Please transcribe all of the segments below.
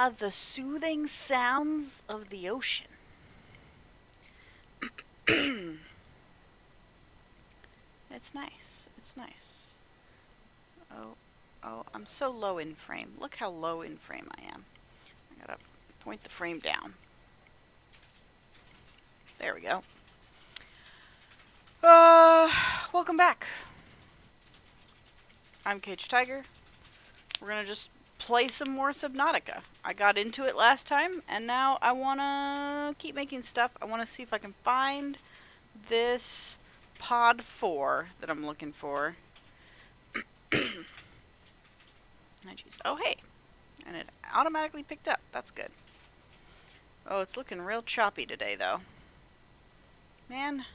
the soothing sounds of the ocean. It's nice. It's nice. Oh, I'm so low in frame. Look how low in frame I am. I gotta point the frame down. There we go. Welcome back. I'm Kagedtiger. We're gonna just play some more Subnautica. I got into it last time, and now I wanna keep making stuff. I wanna see if I can find this pod 4 that I'm looking for. Oh, hey. And it automatically picked up. That's good. Oh, it's looking real choppy today, though. Man.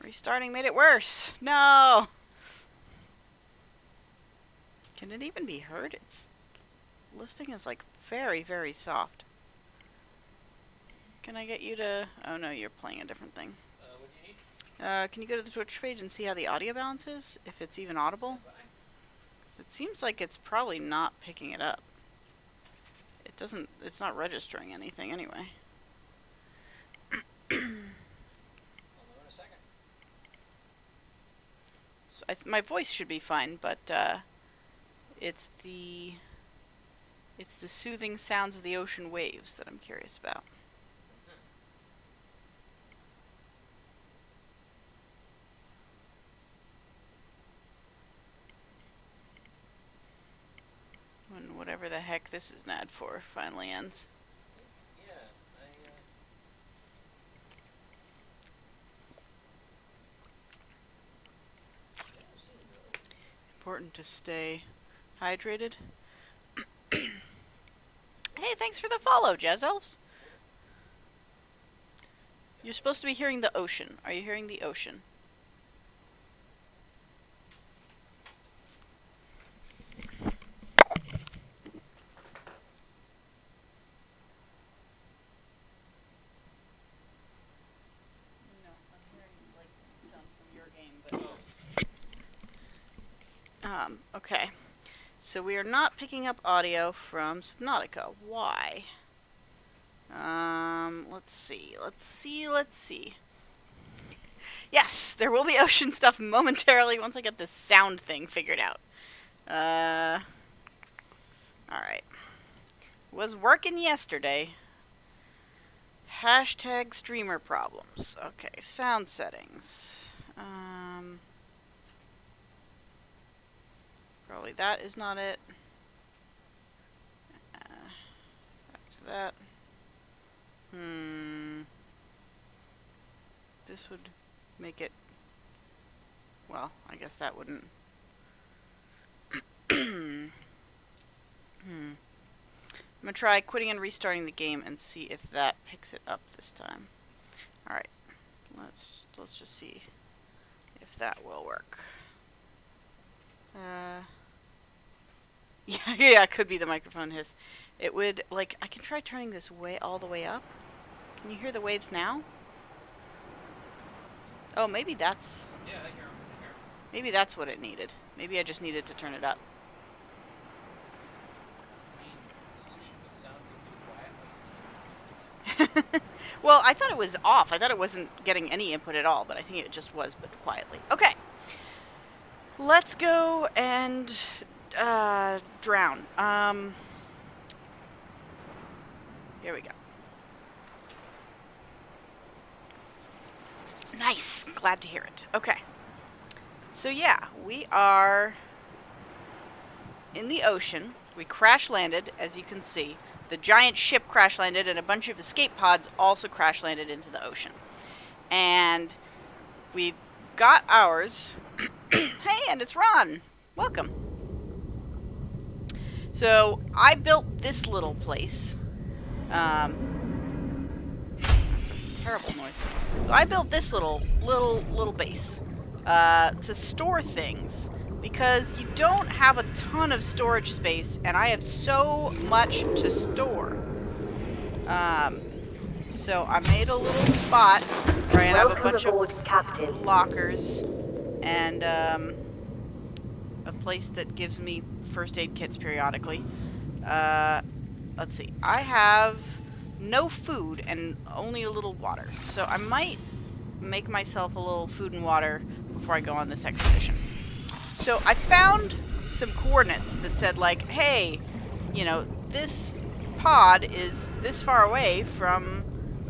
Restarting made it worse. No! Can it even be heard? Its listing is, like, very, very soft. Can I get you to... Oh, no, you're playing a different thing. What do you need? Can you go to the Twitch page and see how the audio balance is? If it's even audible? It seems like it's probably not picking it up. It doesn't... It's not registering anything anyway. Hold on a second. So my voice should be fine, but it's the soothing sounds of the ocean waves that I'm curious about. When whatever the heck this is NAD for finally ends. Yeah, Important to stay hydrated. Hey, thanks for the follow, Jazz Elves. You're supposed to be hearing the ocean. Are you hearing the ocean? Okay. So we are not picking up audio from Subnautica. Why? Let's see. Yes, there will be ocean stuff momentarily once I get this sound thing figured out. Alright. Was working yesterday. Hashtag streamer problems. Okay, sound settings. Probably that is not it. Back to that. This would make it... Well, I guess that wouldn't... I'm gonna try quitting and restarting the game and see if that picks it up this time. Alright. Let's just see if that will work. Yeah, it could be the microphone hiss. It would, like, I can try turning this all the way up. Can you hear the waves now? Oh, maybe that's... Yeah, I hear 'em. Maybe that's what it needed. Maybe I just needed to turn it up. I mean, the solution for the sound being too quiet was the Well, I thought it was off. I thought it wasn't getting any input at all, but I think it just was, but quietly. Okay. Let's go and drown. Here we go. Nice. Glad to hear it. Okay. So yeah, we are in the ocean. We crash landed, as you can see. The giant ship crash landed, and a bunch of escape pods also crash landed into the ocean. And we got ours. Hey, and it's Ron. Welcome. So I built this little place. Terrible noise. So I built this little base to store things because you don't have a ton of storage space, and I have so much to store. So I made a little spot where I have a bunch of lockers and a place that gives me first aid kits periodically. Let's see. I have no food and only a little water. So I might make myself a little food and water before I go on this expedition. So I found some coordinates that said, like, hey, you know, this pod is this far away from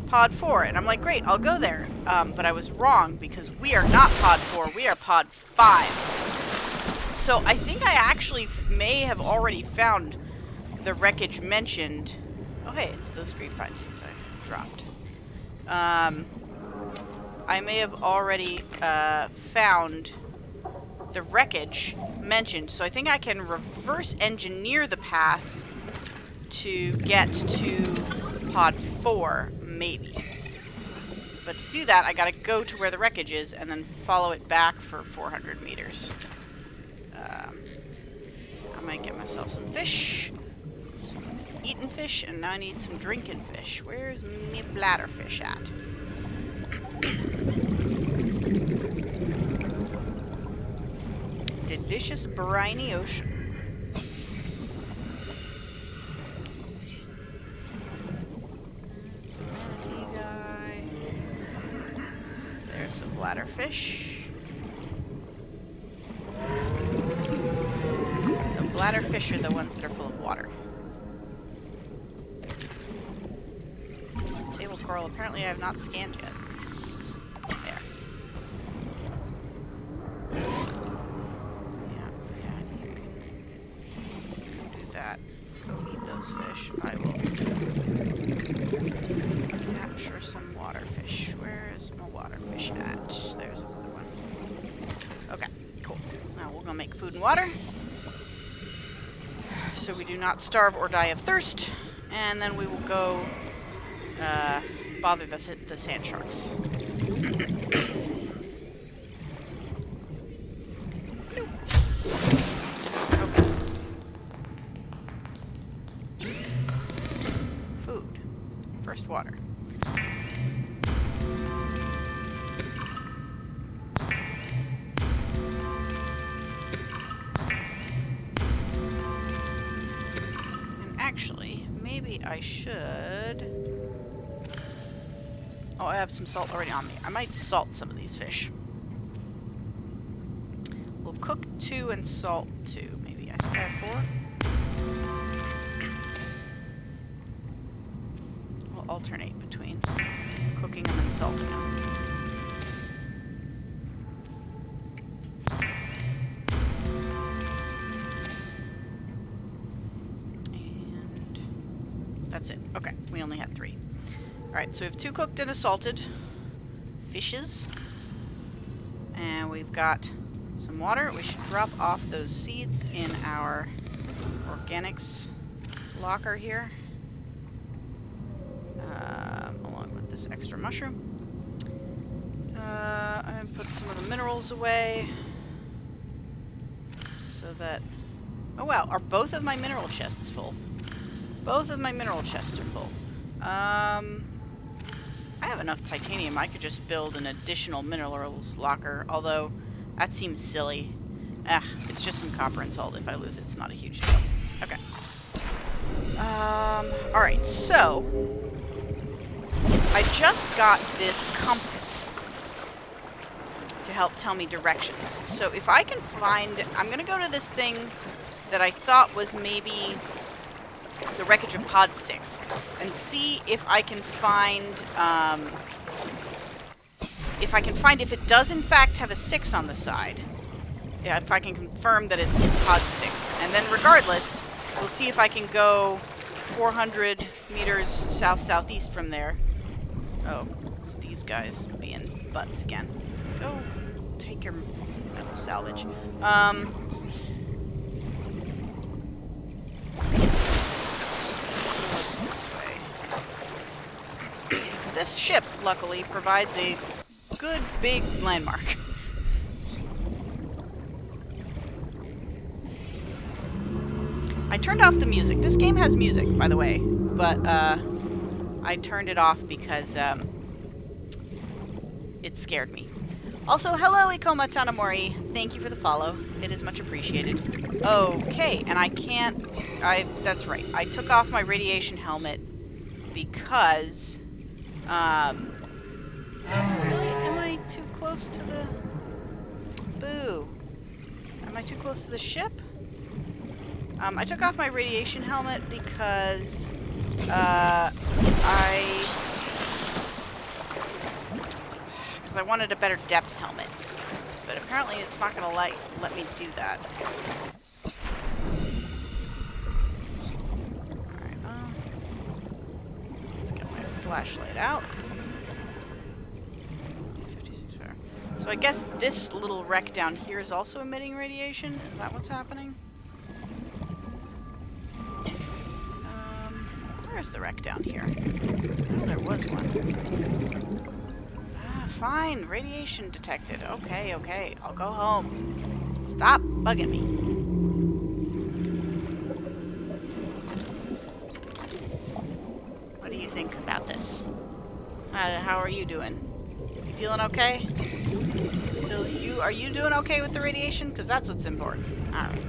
pod 4. And I'm like, great, I'll go there. But I was wrong, because we are not pod 4, we are pod 5. So I think I actually may have already found the wreckage mentioned. Oh, hey, it's those green pines since I dropped. I may have already found the wreckage mentioned, so I think I can reverse engineer the path to get to pod 4, maybe. But to do that, I gotta go to where the wreckage is and then follow it back for 400 meters. I might get myself some fish, some eating fish, and now I need some drinking fish. Where's me bladderfish at? Delicious briny ocean. There's a manatee guy. There's some bladderfish. The bladderfish are the ones that are full of water. Table coral, apparently I have not scanned yet. There. Go eat those fish. I will capture some waterfish. Where is my waterfish at? There's another one. Okay, cool. Now we're gonna make food and water, so we do not starve or die of thirst, and then we will go bother the sand sharks. First water. And actually, maybe I should... Oh, I have some salt already on me. I might salt some of these fish. We'll cook 2 and salt 2. Maybe I think I have 4. Alternate between cooking them and salting them. And that's it. Okay, we only had 3. Alright, so we have 2 cooked and assaulted fishes. And we've got some water. We should drop off those seeds in our organics locker here. Along with this extra mushroom. I'm going to put some of the minerals away. So that... Oh wow, are both of my mineral chests full? Both of my mineral chests are full. I have enough titanium. I could just build an additional minerals locker, although that seems silly. It's just some copper and salt. If I lose it, it's not a huge deal. Okay. Alright, so... I just got this compass to help tell me directions. So if I can find... I'm going to go to this thing that I thought was maybe the wreckage of Pod 6 and see if I can find... if it does in fact have a 6 on the side. Yeah, if I can confirm that it's Pod 6. And then regardless, we'll see if I can go 400 meters south-southeast from there. Oh, it's these guys being butts again. Go take your metal salvage. This way. This ship, luckily, provides a good big landmark. I turned off the music. This game has music, by the way, but I turned it off because it scared me. Also, hello, Ikoma Tanamori. Thank you for the follow. It is much appreciated. Okay, and I can't... That's right. I took off my radiation helmet because... Really? Am I too close to the... Boo. Am I too close to the ship? I took off my radiation helmet because... Because I wanted a better depth helmet. But apparently it's not going to let me do that. Alright, let's get my flashlight out. 56 power. So I guess this little wreck down here is also emitting radiation? Is that what's happening? Where's the wreck down here? Oh, there was one. Fine, radiation detected. Okay, okay, I'll go home. Stop bugging me. What do you think about this? How are you doing? You feeling okay? Are you doing okay with the radiation? Because that's what's important. Alright.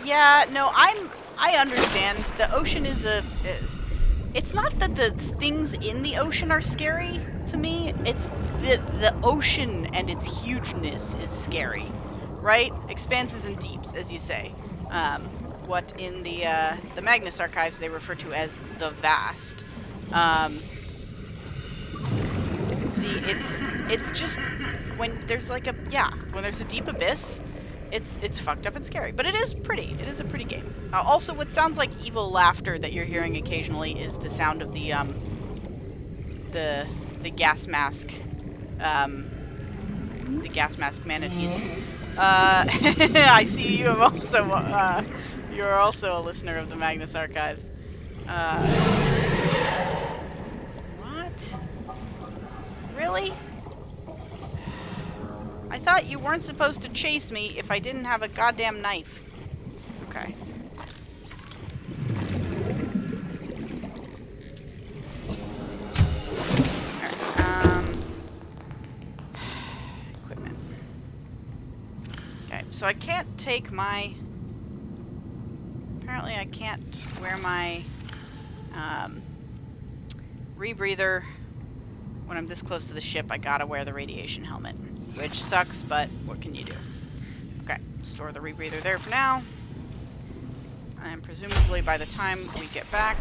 Yeah, no, I understand. The ocean is it's not that the things in the ocean are scary to me. It's the ocean and its hugeness is scary, right? Expanses and deeps, as you say. What in the Magnus archives they refer to as the vast. It's just when there's like when there's a deep abyss. It's fucked up and scary, but it is pretty. It is a pretty game. Also, what sounds like evil laughter that you're hearing occasionally is the sound of the gas mask, the gas mask manatees. I see you have also you're also a listener of the Magnus Archives. What? Really? I thought you weren't supposed to chase me if I didn't have a goddamn knife. Okay. Alright, equipment. Okay, so I can't take my... Apparently I can't wear my rebreather when I'm this close to the ship. I gotta wear the radiation helmet. Which sucks, but what can you do? Okay, store the rebreather there for now. And presumably by the time we get back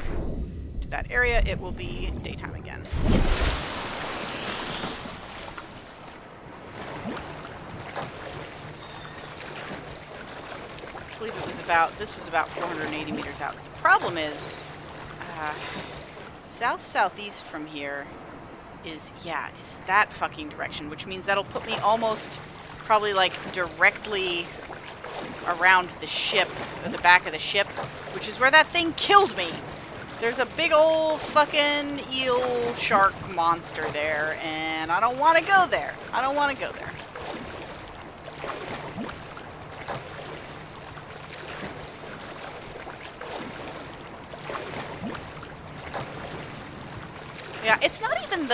to that area, it will be daytime again. I believe this was about 480 meters out. The problem is, south-southeast from here is that fucking direction, which means that'll put me almost probably like directly around the ship, or the back of the ship, which is where that thing killed me. There's a big old fucking eel shark monster there, and I don't want to go there. I don't want to go there. Yeah, it's not even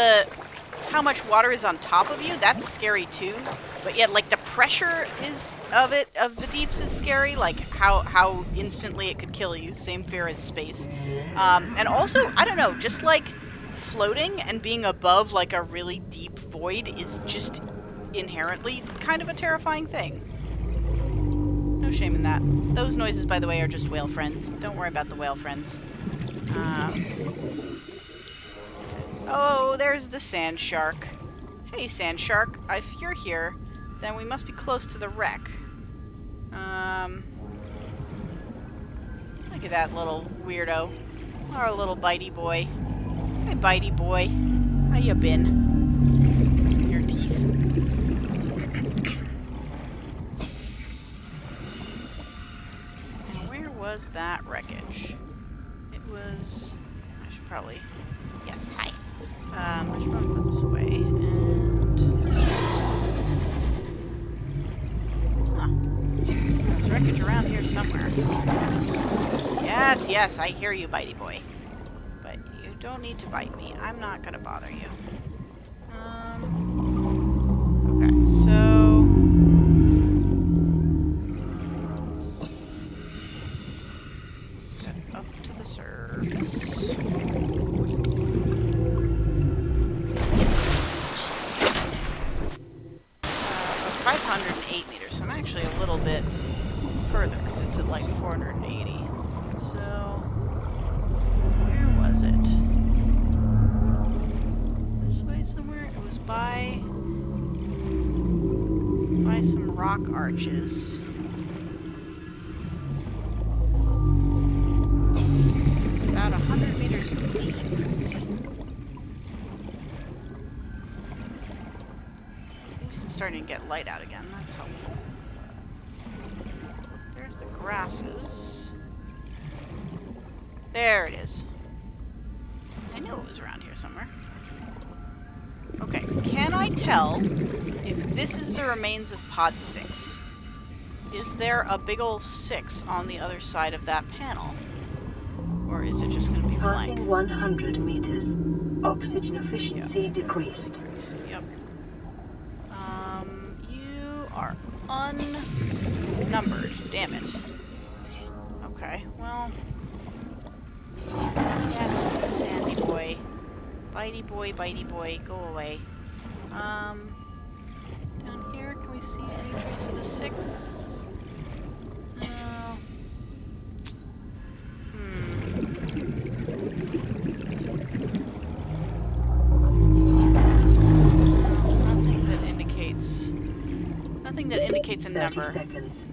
how much water is on top of you. That's scary too. But yeah, like the pressure of the deeps is scary. Like how instantly it could kill you. Same fear as space. And also, I don't know, just like floating and being above like a really deep void is just inherently kind of a terrifying thing. No shame in that. Those noises, by the way, are just whale friends. Don't worry about the whale friends. Oh, there's the sand shark. Hey, sand shark. If you're here, then we must be close to the wreck. Look at that little weirdo. Our little bitey boy. Hey, bitey boy. How you been? With your teeth. Now, where was that wreckage? It was... I should probably... Yes, hi. I should probably put this away, and... Huh. wreckage around here somewhere. Yes, yes, I hear you, bitey boy. But you don't need to bite me. I'm not gonna bother you. Okay, so... get up to the surface. 508 meters, so I'm actually a little bit further, because it's at like 480. So, where was it? This way somewhere? It was by some rock arches. It's about 100 meters deep. It's starting to get light out again. That's helpful. There's the grasses. There it is. I knew it was around here somewhere. Okay, can I tell if this is the remains of Pod 6? Is there a big ol' 6 on the other side of that panel? Or is it just going to be blank? Passing 100 meters. Oxygen efficiency decreased. Yep. You are unnumbered. Damn it. Okay, well... yes, sandy boy. Bitey boy, go away. Down here, can we see any trace of a 6? No. Nothing that indicates a number. 30 seconds.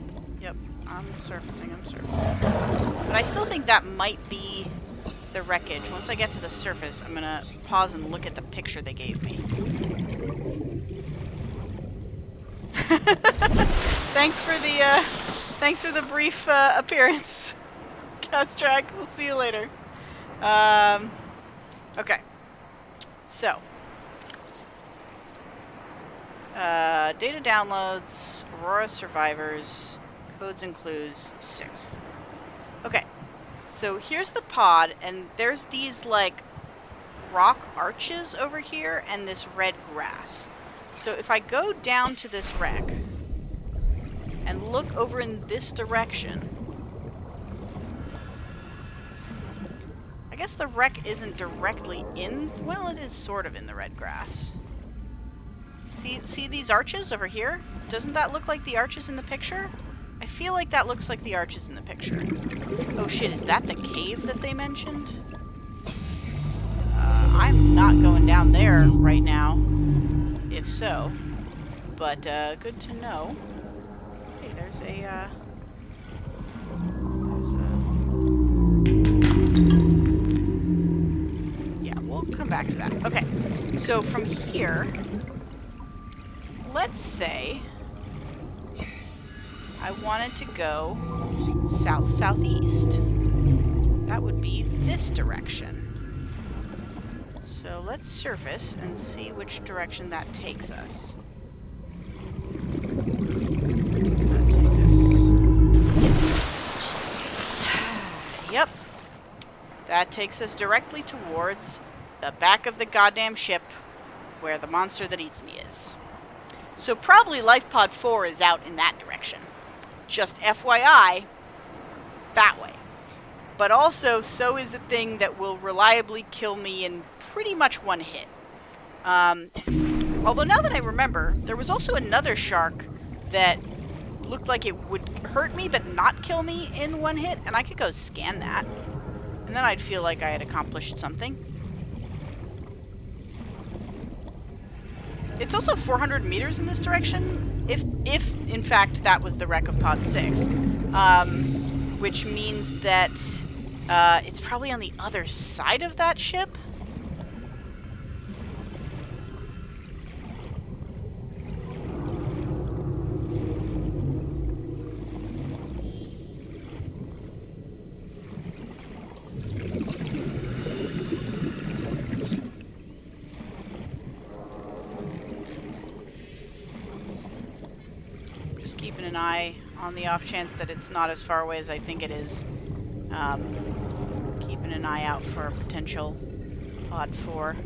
Yep, I'm surfacing. But I still think that might be the wreckage. Once I get to the surface, I'm gonna pause and look at the picture they gave me. Thanks for the brief appearance, Kagedtiger. We'll see you later. Okay. So, data downloads, Aurora survivors, codes and clues 6. Okay. So here's the pod, and there's these, like, rock arches over here and this red grass. So if I go down to this wreck and look over in this direction, I guess the wreck isn't directly in... well, it is sort of in the red grass. See these arches over here? Doesn't that look like the arches in the picture? I feel like that looks like the arches in the picture. Oh shit, is that the cave that they mentioned? I'm not going down there right now, if so. But, good to know. Hey, there's a... yeah, we'll come back to that. Okay, so from here, let's say I wanted to go south-southeast. That would be this direction. So let's surface and see which direction that takes us. Does that take us? Yep. That takes us directly towards the back of the goddamn ship where the monster that eats me is. So probably Life Pod 4 is out in that direction. Just FYI, that way. But also, so is a thing that will reliably kill me in pretty much one hit. Although now that I remember, there was also another shark that looked like it would hurt me but not kill me in one hit, and I could go scan that. And then I'd feel like I had accomplished something. It's also 400 meters in this direction, if in fact that was the wreck of Pod 6. Which means that it's probably on the other side of that ship. Just keeping an eye on the off chance that it's not as far away as I think it is. Keeping an eye out for a potential pod 4.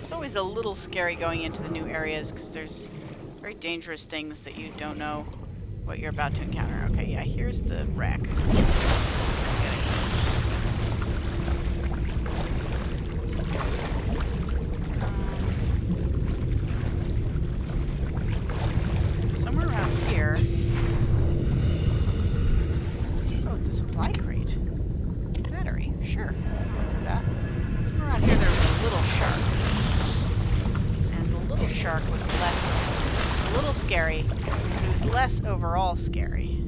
It's always a little scary going into the new areas because there's very dangerous things that you don't know what you're about to encounter. Okay, yeah, here's the wreck. Somewhere around here. Oh, it's a supply crate. Battery, sure. I'll do that. Somewhere around here there was a little shark. And the little shark was a little scary, but it was less overall scary.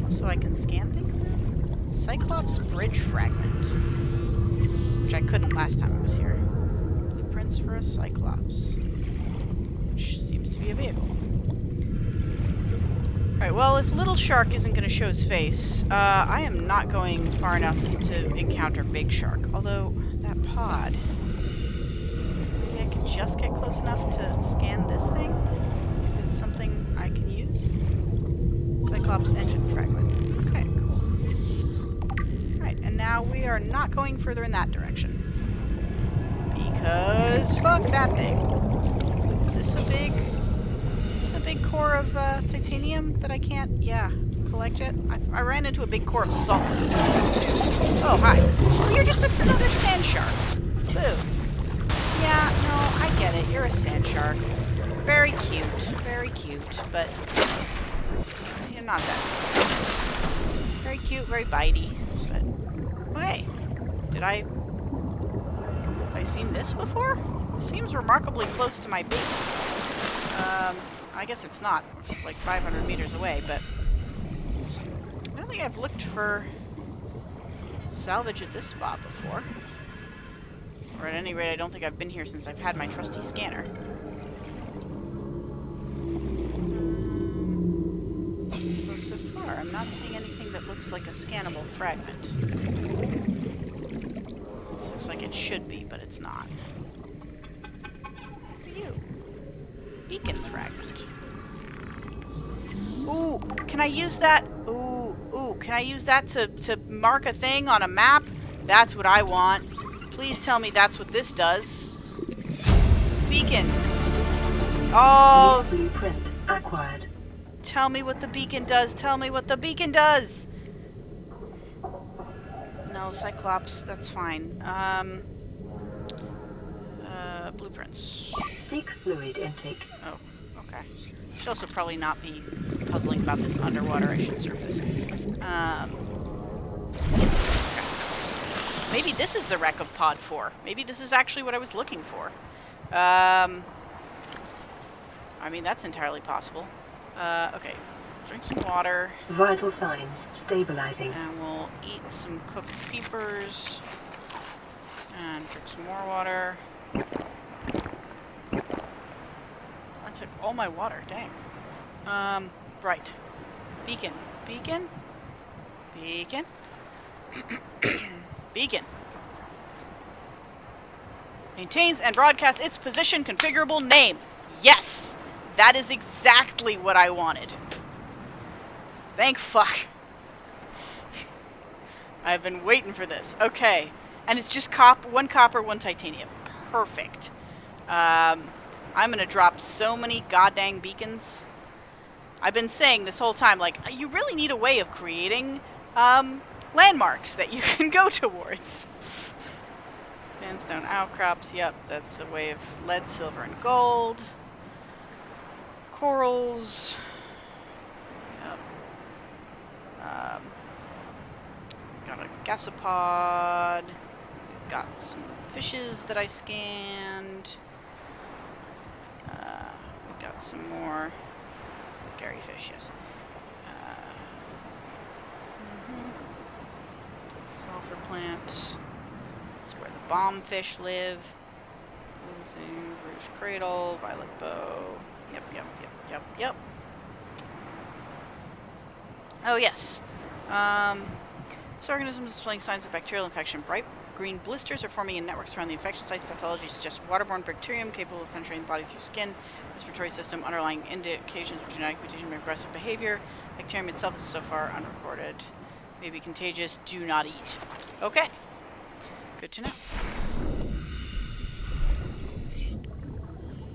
Also, I can scan things now? Cyclops bridge fragment. Which I couldn't last time I was here. Blueprints for a Cyclops. Which seems to be a vehicle. Alright, well, if Little Shark isn't going to show his face, I am not going far enough to encounter Big Shark. Although, that pod... Maybe I can just get close enough to scan this thing? If it's something I can use? Cyclops engine fragment. Okay, cool. Alright, and now we are not going further in that direction. Because fuck that thing. Is this a big core of titanium that I can't, collect yet? I ran into a big core of salt. Oh, hi. Oh, you're just another sand shark. Boo. Yeah, no, I get it. You're a sand shark. Very cute, but you're not that cute. Very cute, very bitey, but... Oh, hey. Have I seen this before? This seems remarkably close to my base. I guess it's not. It's like 500 meters away, but... I don't think I've looked for salvage at this spot before. Or at any rate, I don't think I've been here since I've had my trusty scanner. Well, so far, I'm not seeing anything that looks like a scannable fragment. This looks like it should be, but it's not. Who are you? Beacon fragment. Ooh, can I use that? Ooh, can I use that to mark a thing on a map? That's what I want. Please tell me that's what this does. Beacon. Oh. Blueprint acquired. Tell me what the beacon does. Tell me what the beacon does. No, Cyclops. That's fine. Blueprints. Seek fluid intake. Oh, okay. Should also probably not be puzzling about this underwater. I should surface. Okay. Maybe this is the wreck of Pod 4. Maybe this is actually what I was looking for. I mean, that's entirely possible. Okay. Drink some water. Vital signs stabilizing. And we'll eat some cooked peepers. And drink some more water. That took all my water, dang. Right. Beacon. Beacon? Beacon? Beacon. Maintains and broadcasts its position configurable name. Yes! That is exactly what I wanted. Thank fuck. I've been waiting for this. Okay. And it's just one copper, one titanium. Perfect. I'm gonna drop so many goddamn beacons. I've been saying this whole time, like, you really need a way of creating, landmarks that you can go towards. Sandstone outcrops, yep, that's a way of lead, silver, and gold. Corals. Yep. Got a gasopod. Got some fishes that I scanned. We got some more Gary fish, yes. Sulfur plant. That's where the bomb fish live. Rouge cradle, violet bow. Yep. Oh, yes. This organism is displaying signs of bacterial infection. Bright Green blisters are forming in networks around the infection sites. Pathology suggests waterborne bacterium capable of penetrating the body through skin, respiratory system, underlying indications of genetic mutation and aggressive behavior. Bacterium itself is so far unrecorded. May be contagious. Do not eat. Okay. Good to know.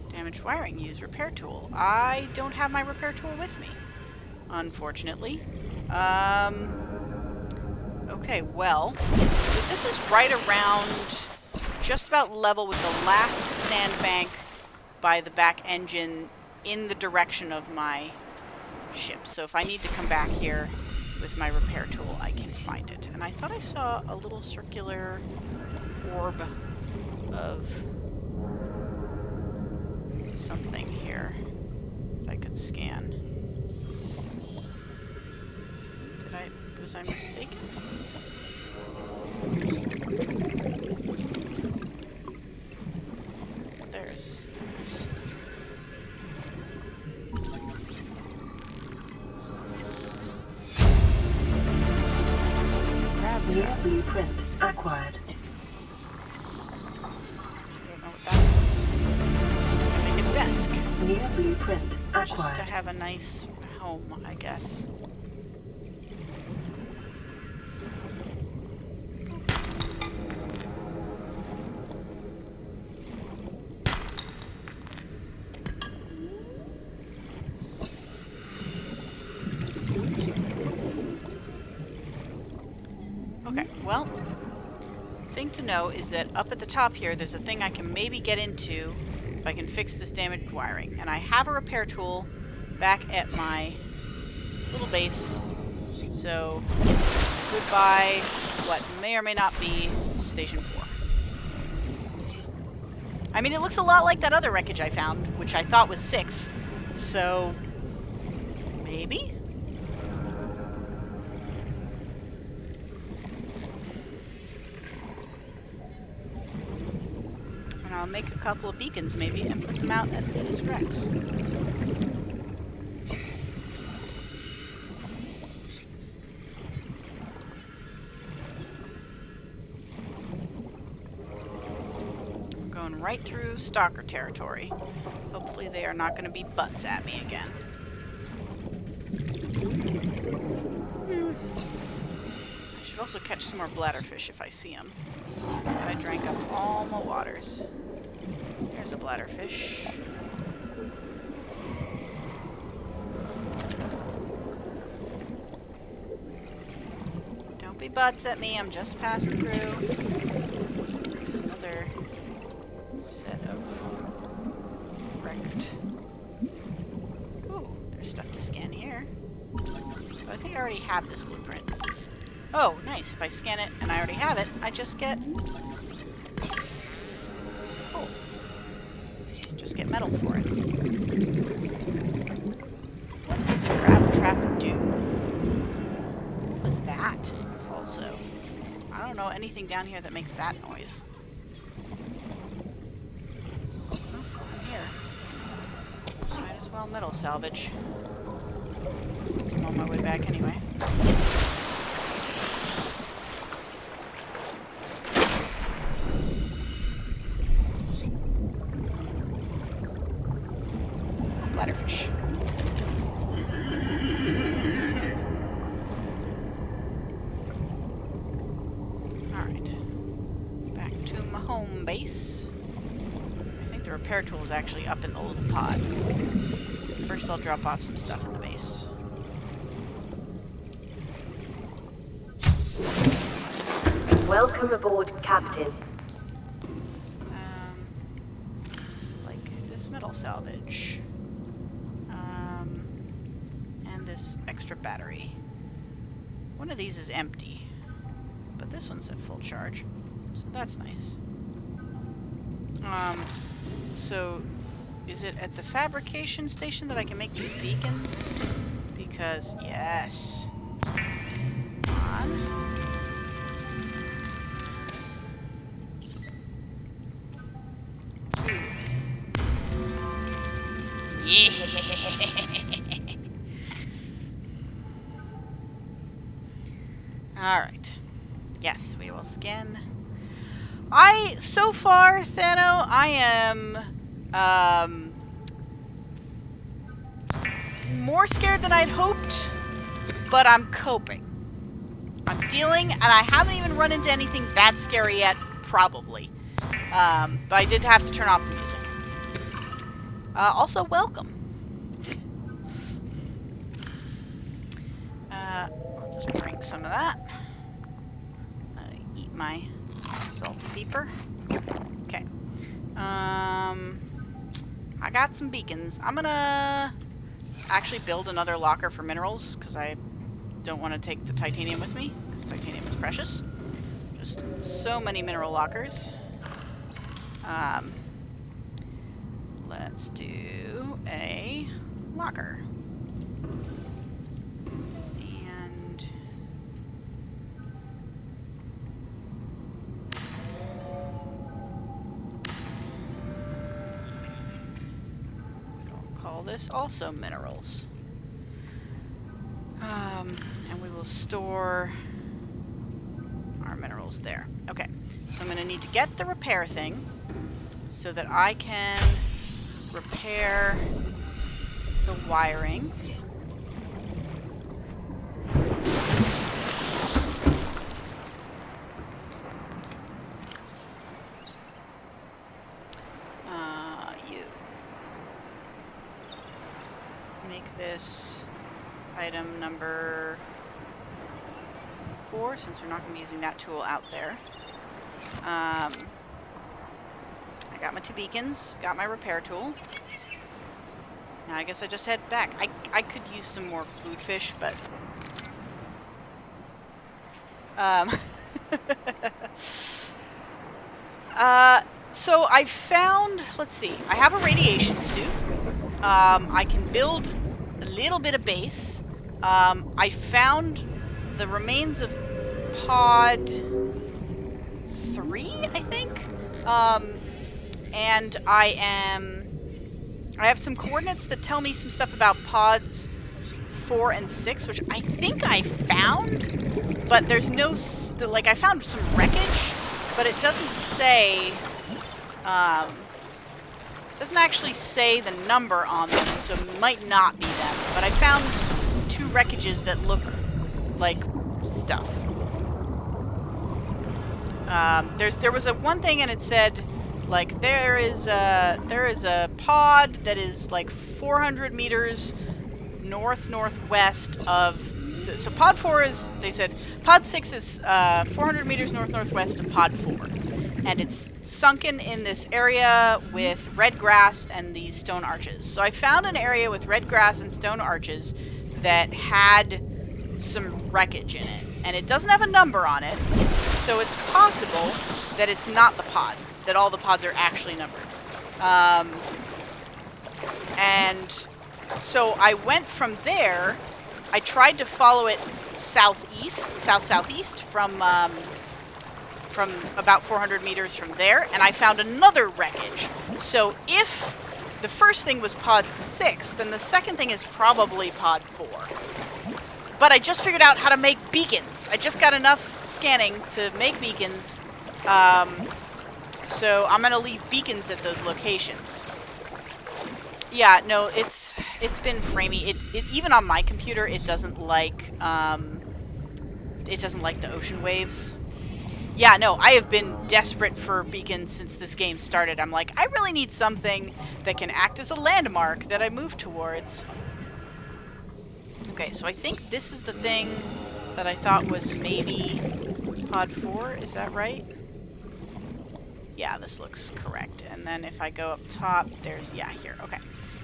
Damaged wiring. Use repair tool. I don't have my repair tool with me, unfortunately. Okay, well, this is right around just about level with the last sandbank by the back engine in the direction of my ship. So if I need to come back here with my repair tool, I can find it. And I thought I saw a little circular orb of something here that I could scan. Was I mistaken? There's New blueprint acquired. I don't know what that was. Make a desk. New blueprint Just acquired. to have a nice home, I guess. Okay, well, thing to know is that up at the top here, there's a thing I can maybe get into if I can fix this damaged wiring. And I have a repair tool back at my little base. So, goodbye, what may or may not be Station 4. I mean, it looks a lot like that other wreckage I found, which I thought was 6. So, maybe? I'll make a couple of beacons maybe and put them out at these wrecks. I'm going right through stalker territory. Hopefully they are not going to be butts at me again. I should also catch some more bladderfish if I see them. I drank up all my waters. There's a bladderfish. Don't be butts at me, I'm just passing through. There's another set of wrecked. Ooh, there's stuff to scan here. Oh, I think I already have this blueprint. Oh, nice. If I scan it and I already have it, I just get... Cool. Just get metal for it. What does a grav trap do? What was that, also? I don't know anything down here that makes that noise. Oh, I'm here. Might as well metal salvage. Since I'm on my way back anyway. Bladderfish. Alright. Back to my home base. I think the repair tool is actually up in the little pod. First I'll drop off some stuff in the base. Welcome aboard, Captain. Like this metal salvage. And this extra battery. One of these is empty, but this one's at full charge, so that's nice. So is it at the fabrication station that I can make these beacons? Because, yes. Come on. Alright. Yes, we will scan So far, Thano, I am, more scared than I'd hoped, but I'm coping. I'm dealing, and I haven't even run into anything that scary yet, probably. But I did have to turn off the music. Also, welcome. I'll just drink some of that. Eat my salty pepper. Okay. I got some beacons. I'm gonna actually build another locker for minerals, because I don't want to take the titanium with me, because titanium is precious. Just so many mineral lockers. Let's do a locker. And we'll call this also minerals. And we will store our minerals there. Okay, so I'm going to need to get the repair thing so that I can repair the wiring. You make this item number 4, since we're not going to be using that tool out there. I got my 2 beacons, got my repair tool. Now I guess I just head back. I could use some more food fish, but so I found, let's see, I have a radiation suit. I can build a little bit of base. I found the remains of pod 3, I think. And I have some coordinates that tell me some stuff about pods 4 and 6, which I think I found, but there's no, like, I found some wreckage, but it doesn't say, doesn't actually say the number on them, so it might not be them, but I found 2 wreckages that look like stuff. There was one thing, and it said, like, there is a pod that is like 400 meters northwest of. So pod 4 is, they said, pod 6 is 400 meters northwest of pod 4, and it's sunken in this area with red grass and these stone arches. So I found an area with red grass and stone arches that had some wreckage in it, and it doesn't have a number on it, so it's possible that it's not the pod, that all the pods are actually numbered. And so I went from there. I tried to follow it southeast from about 400 meters from there, and I found another wreckage. So if the first thing was pod 6, then the second thing is probably pod 4. But I just figured out how to make beacons. I just got enough scanning to make beacons. So I'm gonna leave beacons at those locations. Yeah, no, it's been framey. It even on my computer, it doesn't like the ocean waves. Yeah, no, I have been desperate for beacons since this game started. I'm like, I really need something that can act as a landmark that I move towards. Okay, so I think this is the thing that I thought was maybe pod 4. Is that right? Yeah, this looks correct. And then if I go up top, there's, yeah, here. Okay.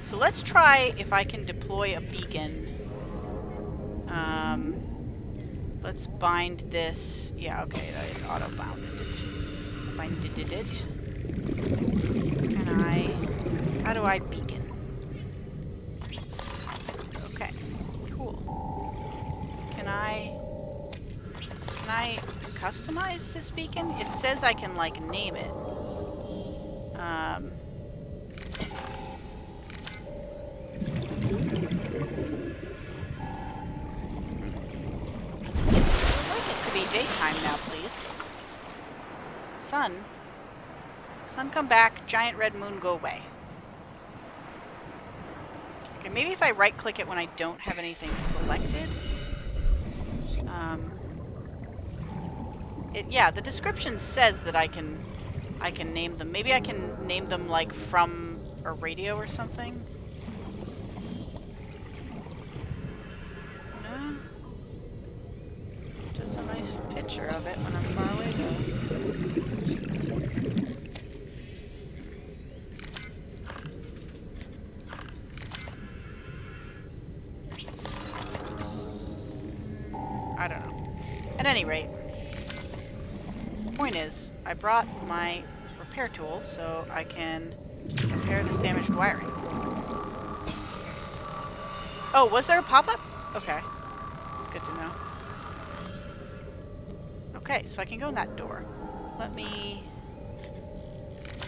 So let's try if I can deploy a beacon. Let's bind this. Yeah, okay, I auto-bounded it. Binded it. Can I... How do I beacon? Okay, cool. Can I customize this beacon? It says I can, like, name it. I'd like it to be daytime now, please. Sun, Sun come back, giant red moon go away. Okay, maybe if I right-click it when I don't have anything selected. Yeah, the description says that I can name them. Maybe I can name them like from a radio or something. No. Does a nice picture of it when I'm far away though. I don't know. At any rate, point is, I brought my repair tool so I can repair this damaged wiring. Oh, was there a pop-up? Okay. That's good to know. Okay, so I can go in that door. Let me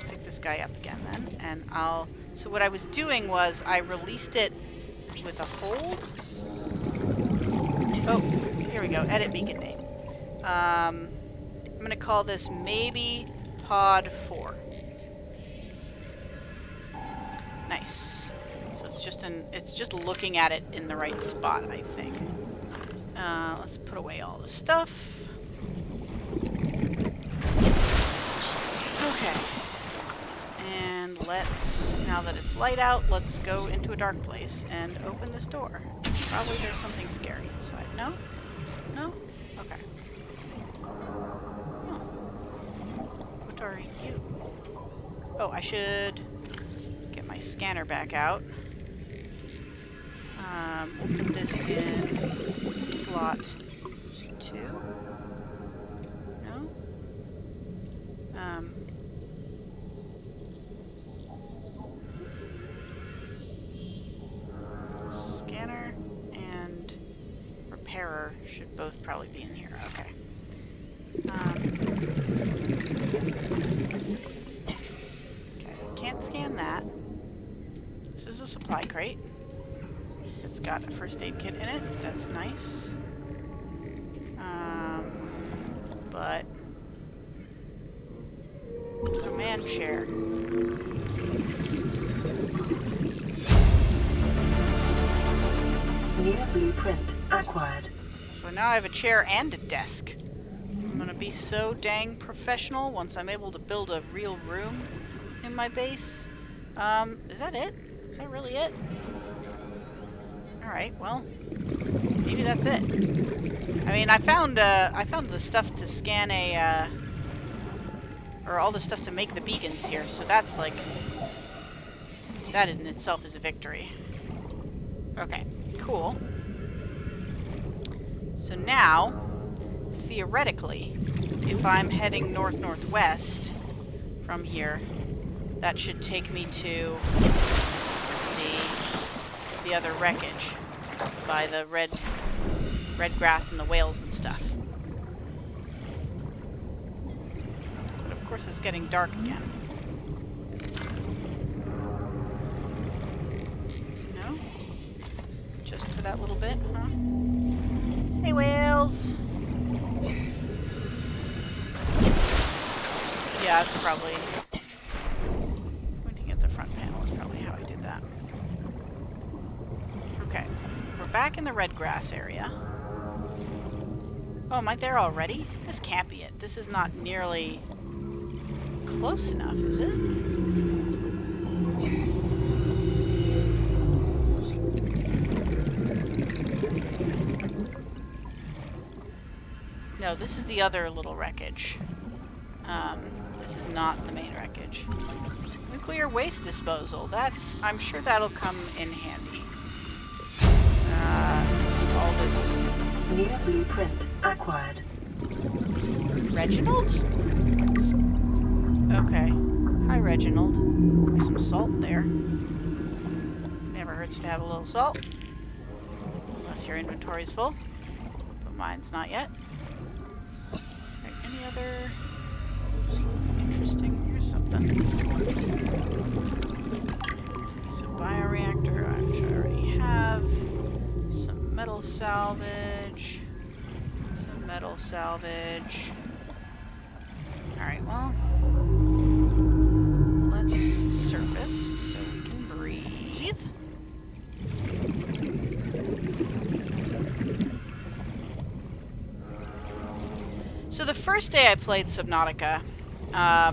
pick this guy up again then, and I'll... So what I was doing was I released it with a hold. Oh, here we go. Edit beacon name. I'm going to call this maybe Pod 4. Nice. So it's just looking at it in the right spot, I think. Let's put away all the stuff. Okay. And let's, now that it's light out, let's go into a dark place and open this door. Probably there's something scary inside. No? No? Okay. What are you? Oh, I should get my scanner back out. We'll put this in slot 2. No? Scanner and repairer should both probably be in here. Okay. Okay, can't scan that. This is a supply crate. It's got a first aid kit in it. That's nice. But command chair. New blueprint acquired. So now I have a chair and a desk. I'm gonna be so dang professional once I'm able to build a real room in my base. Is that it? Is that really it? Alright, well, maybe that's it. I mean, I found the stuff to scan or all the stuff to make the beacons here, so that's like, that in itself is a victory. Okay, cool. So now, theoretically, if I'm heading north-northwest from here, that should take me to the other wreckage by the red grass and the whales and stuff. But of course it's getting dark again. No? Just for that little bit, huh? Hey, whales! Yeah, it's probably... Pointing at the front panel is probably how I did that. Okay, we're back in the red grass area. Oh, am I there already? This can't be it. This is not nearly close enough, is it? No, this is the other little wreckage. This is not the main wreckage. Nuclear waste disposal. That's... I'm sure that'll come in handy. All this... New blueprint acquired. Reginald? Okay. Hi, Reginald. There's some salt there. Never hurts to have a little salt. Unless your inventory's full. But mine's not yet. Right, any other... interesting? Here's something. Piece of bioreactor, which I already have. Some metal salvage. Some metal salvage. Alright, well. breathe. So the first day I played Subnautica, I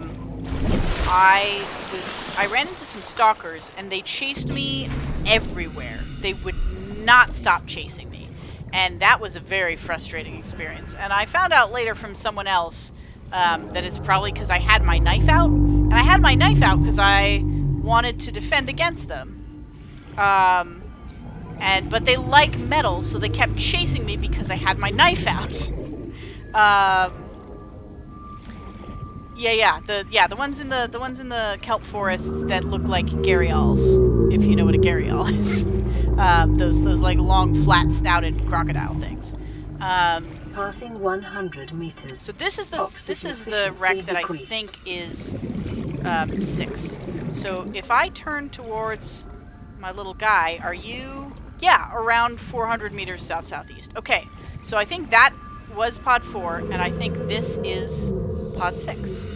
ran into some stalkers and they chased me everywhere. They would not stop chasing me. And that was a very frustrating experience. And I found out later from someone else that it's probably because I had my knife out. And I had my knife out because I wanted to defend against them. But they like metal, so they kept chasing me because I had my knife out. The ones in the kelp forests that look like gharials, if you know what a gharial is. Those like long, flat-snouted crocodile things. Passing 100 meters. So this is the wreck that I think is 6. So if I turn towards my little guy, are you? Yeah, around 400 meters south-southeast. Okay, so I think that was pod 4, and I think this is pod 6.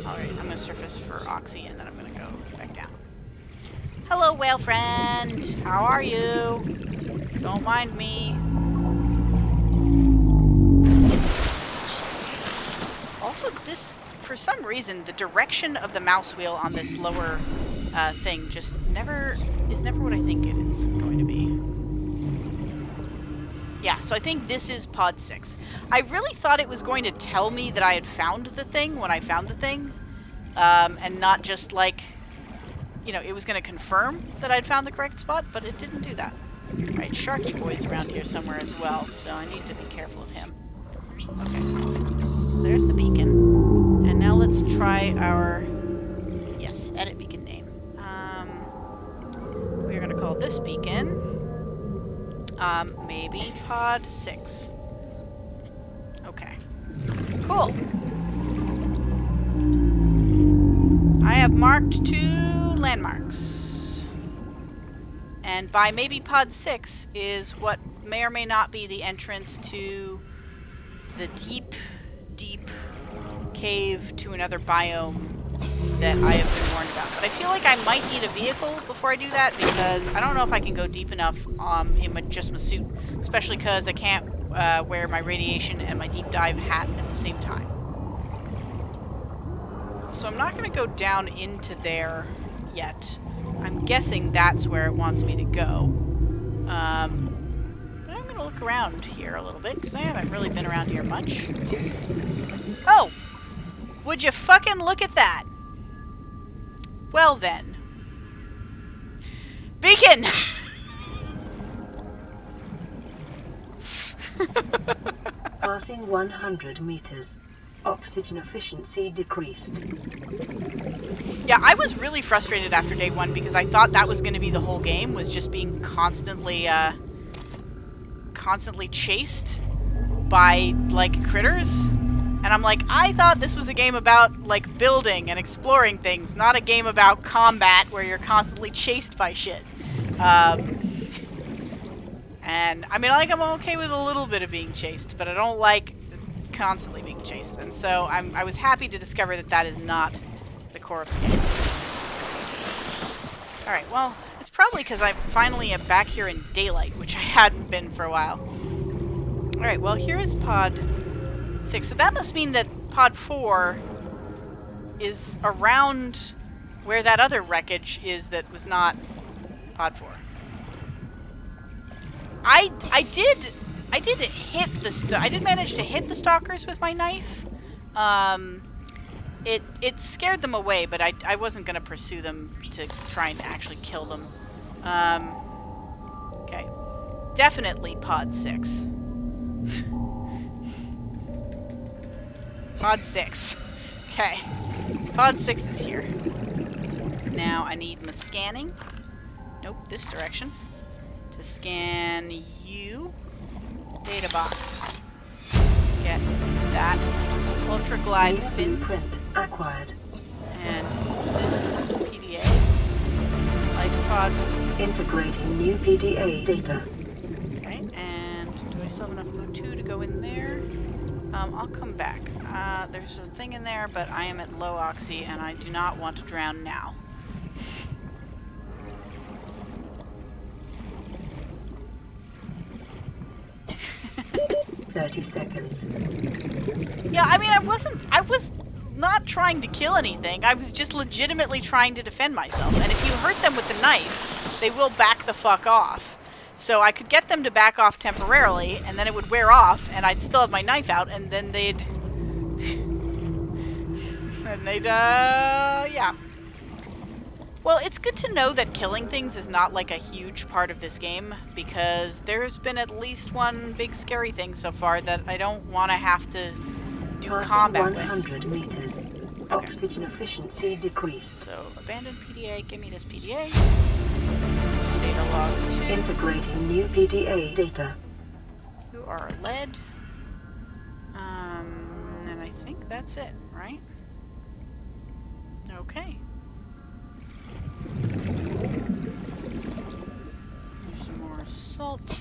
Alright, I'm going to surface for Oxy, and then I'm going to go back down. Hello, whale friend. How are you? Don't mind me. Also, this, for some reason, the direction of the mouse wheel on this lower thing just is never what I think it's going to be. Yeah, so I think this is pod 6. I really thought it was going to tell me that I had found the thing when I found the thing, and not just like, you know, it was going to confirm that I'd found the correct spot, but it didn't do that. Alright, Sharky Boy's around here somewhere as well, so I need to be careful of him. Okay, so there's the beacon. And now let's try our, yes, edit beacon name. We're going to call this beacon, maybe pod 6. Okay, cool. I have marked 2 landmarks. And by maybe pod 6 is what may or may not be the entrance to the deep, deep cave to another biome that I have been warned about. But I feel like I might need a vehicle before I do that, because I don't know if I can go deep enough in just my suit, especially because I can't wear my radiation and my deep dive hat at the same time. So I'm not going to go down into there yet. I'm guessing that's where it wants me to go. But I'm going to look around here a little bit, because I haven't really been around here much. Oh! Would you fucking look at that? Well then. Beacon! Passing 100 meters. Oxygen efficiency decreased. Yeah, I was really frustrated after day 1 because I thought that was going to be the whole game, was just being constantly chased by, like, critters. And I'm like, I thought this was a game about, like, building and exploring things, not a game about combat where you're constantly chased by shit. And, I mean, like, I'm okay with a little bit of being chased, but I don't like constantly being chased. And so I was happy to discover that that is not the core of the game. Alright, well, it's probably because I finally am back here in daylight, which I hadn't been for a while. Alright, well, here is pod 6. So that must mean that pod 4 is around where that other wreckage is that was not pod 4. I did manage to hit the stalkers with my knife. It scared them away, but I wasn't going to pursue them to try and actually kill them. Okay. Definitely pod 6. Pod 6. Okay. Pod 6 is here. Now I need my scanning. Nope, this direction. To scan you. Data box. Get that. Ultra glide fins. Blueprint acquired. And this PDA. Life pod. Integrating new PDA data. Okay, and do I still have enough O2 to go in there? I'll come back. There's a thing in there, but I am at low oxy, and I do not want to drown now. 30 seconds. Yeah, I mean, I was not trying to kill anything. I was just legitimately trying to defend myself. And if you hurt them with the knife, they will back the fuck off. So I could get them to back off temporarily, and then it would wear off, and I'd still have my knife out, and then they'd... yeah. Well, it's good to know that killing things is not like a huge part of this game, because there's been at least one big scary thing so far that I don't want to have to do Passing combat 100 with. meters. Oxygen efficiency decreased. So, abandoned PDA, give me this PDA. Data log 2. Integrating new PDA data. You are lead. And I think that's it, right? Okay. There's some more salt.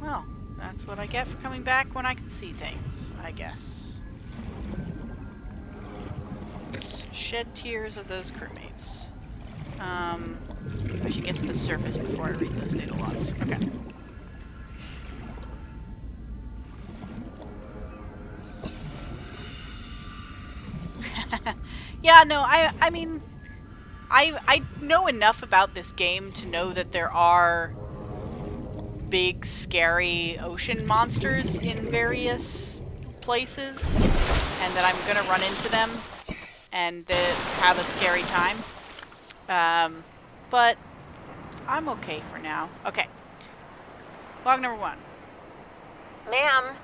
Well, that's what I get for coming back when I can see things, I guess. Shed tears of those crewmates. I should get to the surface before I read those data logs. Okay. Yeah, no, I mean, I know enough about this game to know that there are big, scary ocean monsters in various places, and that I'm gonna run into them and have a scary time. But I'm okay for now. Okay. Log number 1. Ma'am,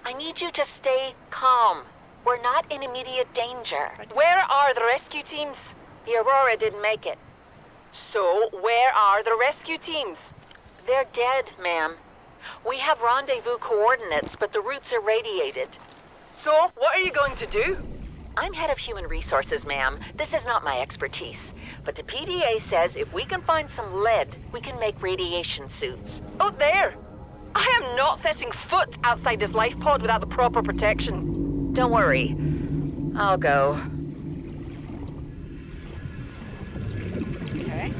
I need you to stay calm. We're not in immediate danger. Where are the rescue teams? The Aurora didn't make it. So, where are the rescue teams? They're dead, ma'am. We have rendezvous coordinates, but the routes are radiated. So, what are you going to do? I'm head of human resources, ma'am. This is not my expertise. But the PDA says if we can find some lead, we can make radiation suits. Oh, there! I am not setting foot outside this life pod without the proper protection. Don't worry. I'll go. Okay.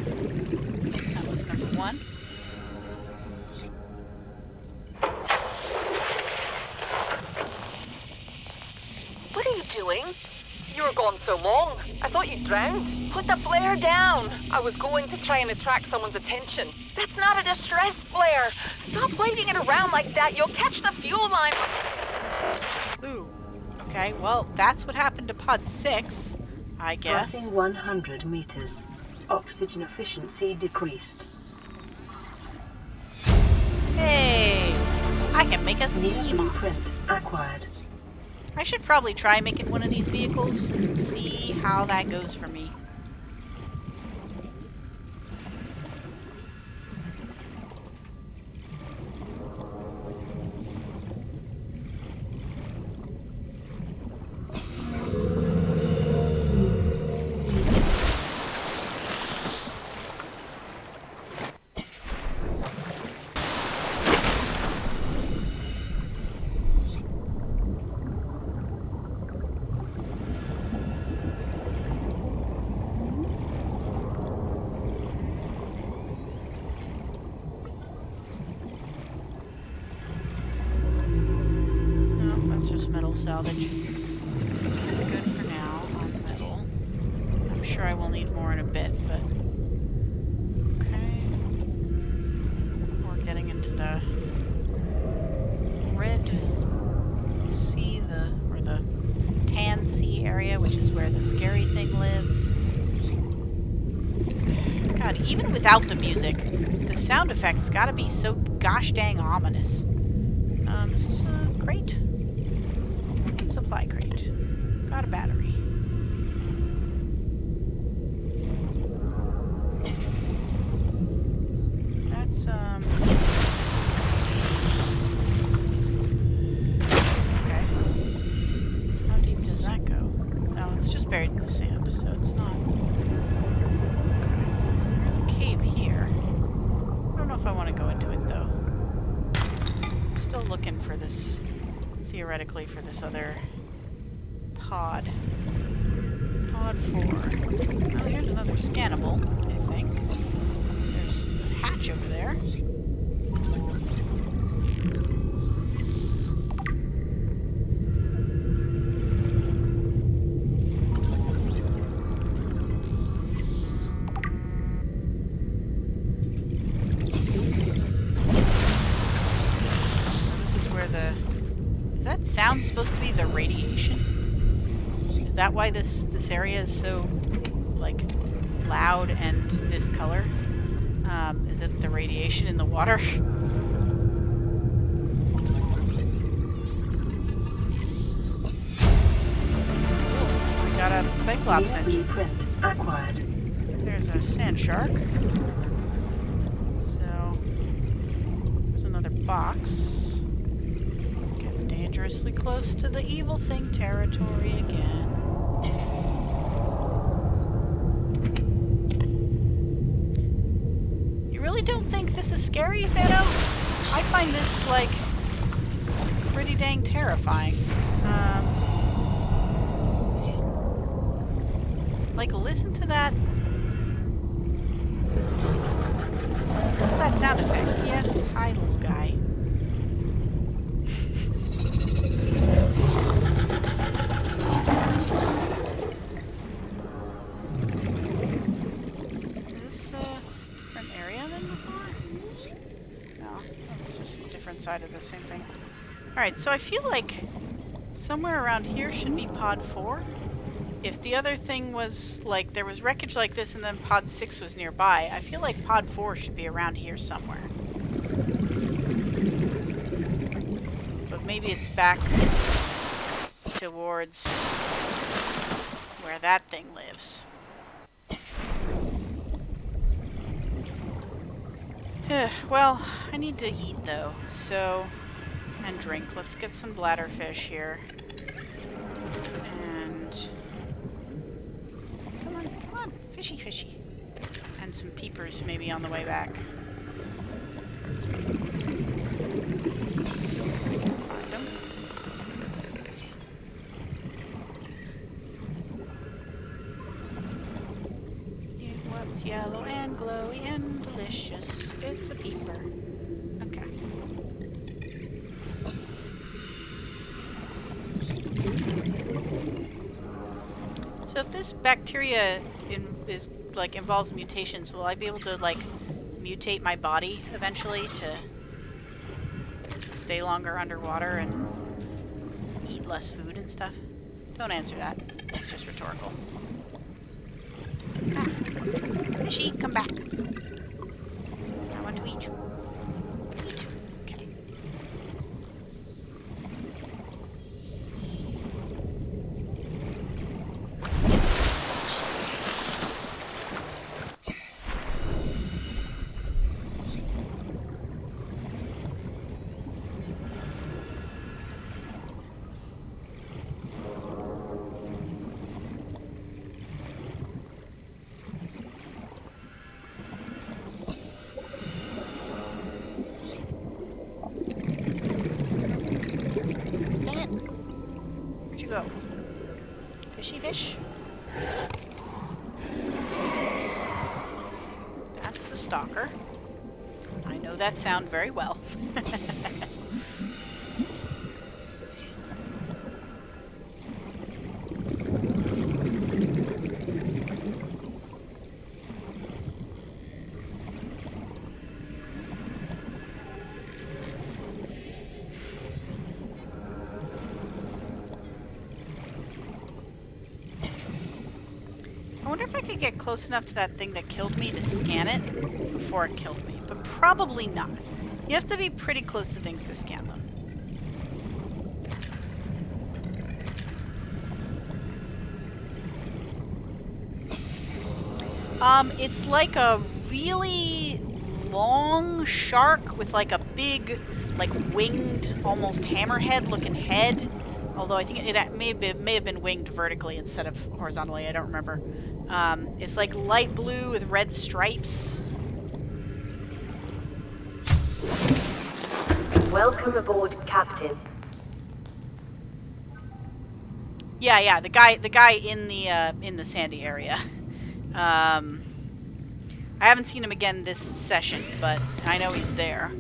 That was number 1. What are you doing? You were gone so long. I thought you drowned. Put the flare down. I was going to try and attract someone's attention. That's not a distress flare. Stop waving it around like that. You'll catch the fuel line. Ooh. Okay, well, that's what happened to Pod 6, I guess. Passing 100 meters. Oxygen efficiency decreased. Hey! I can make a New sea moth. blueprint acquired. I should probably try making one of these vehicles and see how that goes for me. Metal salvage. Good for now on metal. I'm sure I will need more in a bit, but okay. We're getting into the Red Sea, or the Tan Sea area, which is where the scary thing lives. God, even without the music, the sound effects gotta be so gosh dang ominous. Is this a crate? Supply crate. Got a battery. That's, okay. How deep does that go? No, it's just buried in the sand, so it's not... Okay. There's a cave here. I don't know if I want to go into it, though. I'm still looking for this... theoretically for this other pod. Pod 4. Oh, here's another scannable, I think. There's a hatch over there. sound supposed to be the radiation? Is that why this area is so, like, loud and this color? Is it the radiation in the water? We got a Cyclops engine. Blueprint acquired. There's our sand shark. So, there's another box. Getting dangerously close to the evil thing territory again. You really don't think this is scary, Thano? I find this, like, pretty dang terrifying. Like, listen to that. Listen to that sound effect. Yes, hi, little guy. Is this a different area than before? No, it's just a different side of the same thing. Alright, so I feel like somewhere around here should be pod 4. If the other thing was, like, there was wreckage like this and then pod 6 was nearby, I feel like pod 4 should be around here somewhere. But maybe it's back towards where that thing lives. Well, I need to eat, though, so... and drink. Let's get some bladderfish here. And... Come on, fishy, fishy. And some peepers maybe on the way back. I can find them. What's yellow and glowy and delicious? It's a peeper. Okay. So if this bacteria is like involves mutations, will I be able to like mutate my body eventually to stay longer underwater and eat less food and stuff? Don't answer that. It's just rhetorical. Ah. Fishy, come back. I want to eat you. Eat. Okay. Go. Fishy fish. That's a stalker. I know that sound very well. I wonder if I could get close enough to that thing that killed me to scan it before it killed me, but probably not. You have to be pretty close to things to scan them. It's like a really long shark with like a big, like winged, almost hammerhead looking head. Although I think it may have been winged vertically instead of horizontally. I don't remember. It's like light blue with red stripes. Welcome aboard, Captain. Yeah, the guy in the sandy area. I haven't seen him again this session, but I know he's there.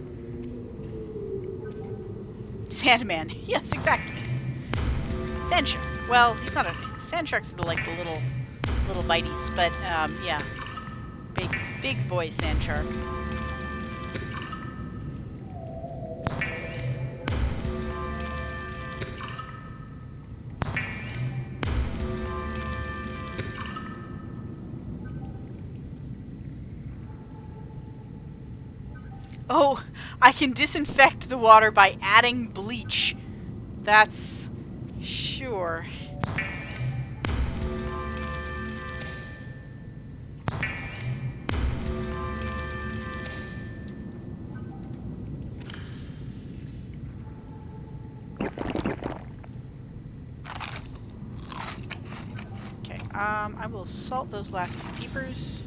Sandman. Yes, exactly. Sand shark. Well, he's not a sand shark's like the little biteys, but yeah, big boy sand shark. Oh, I can disinfect the water by adding bleach. That's... sure. Okay, I will salt those last 2 peepers.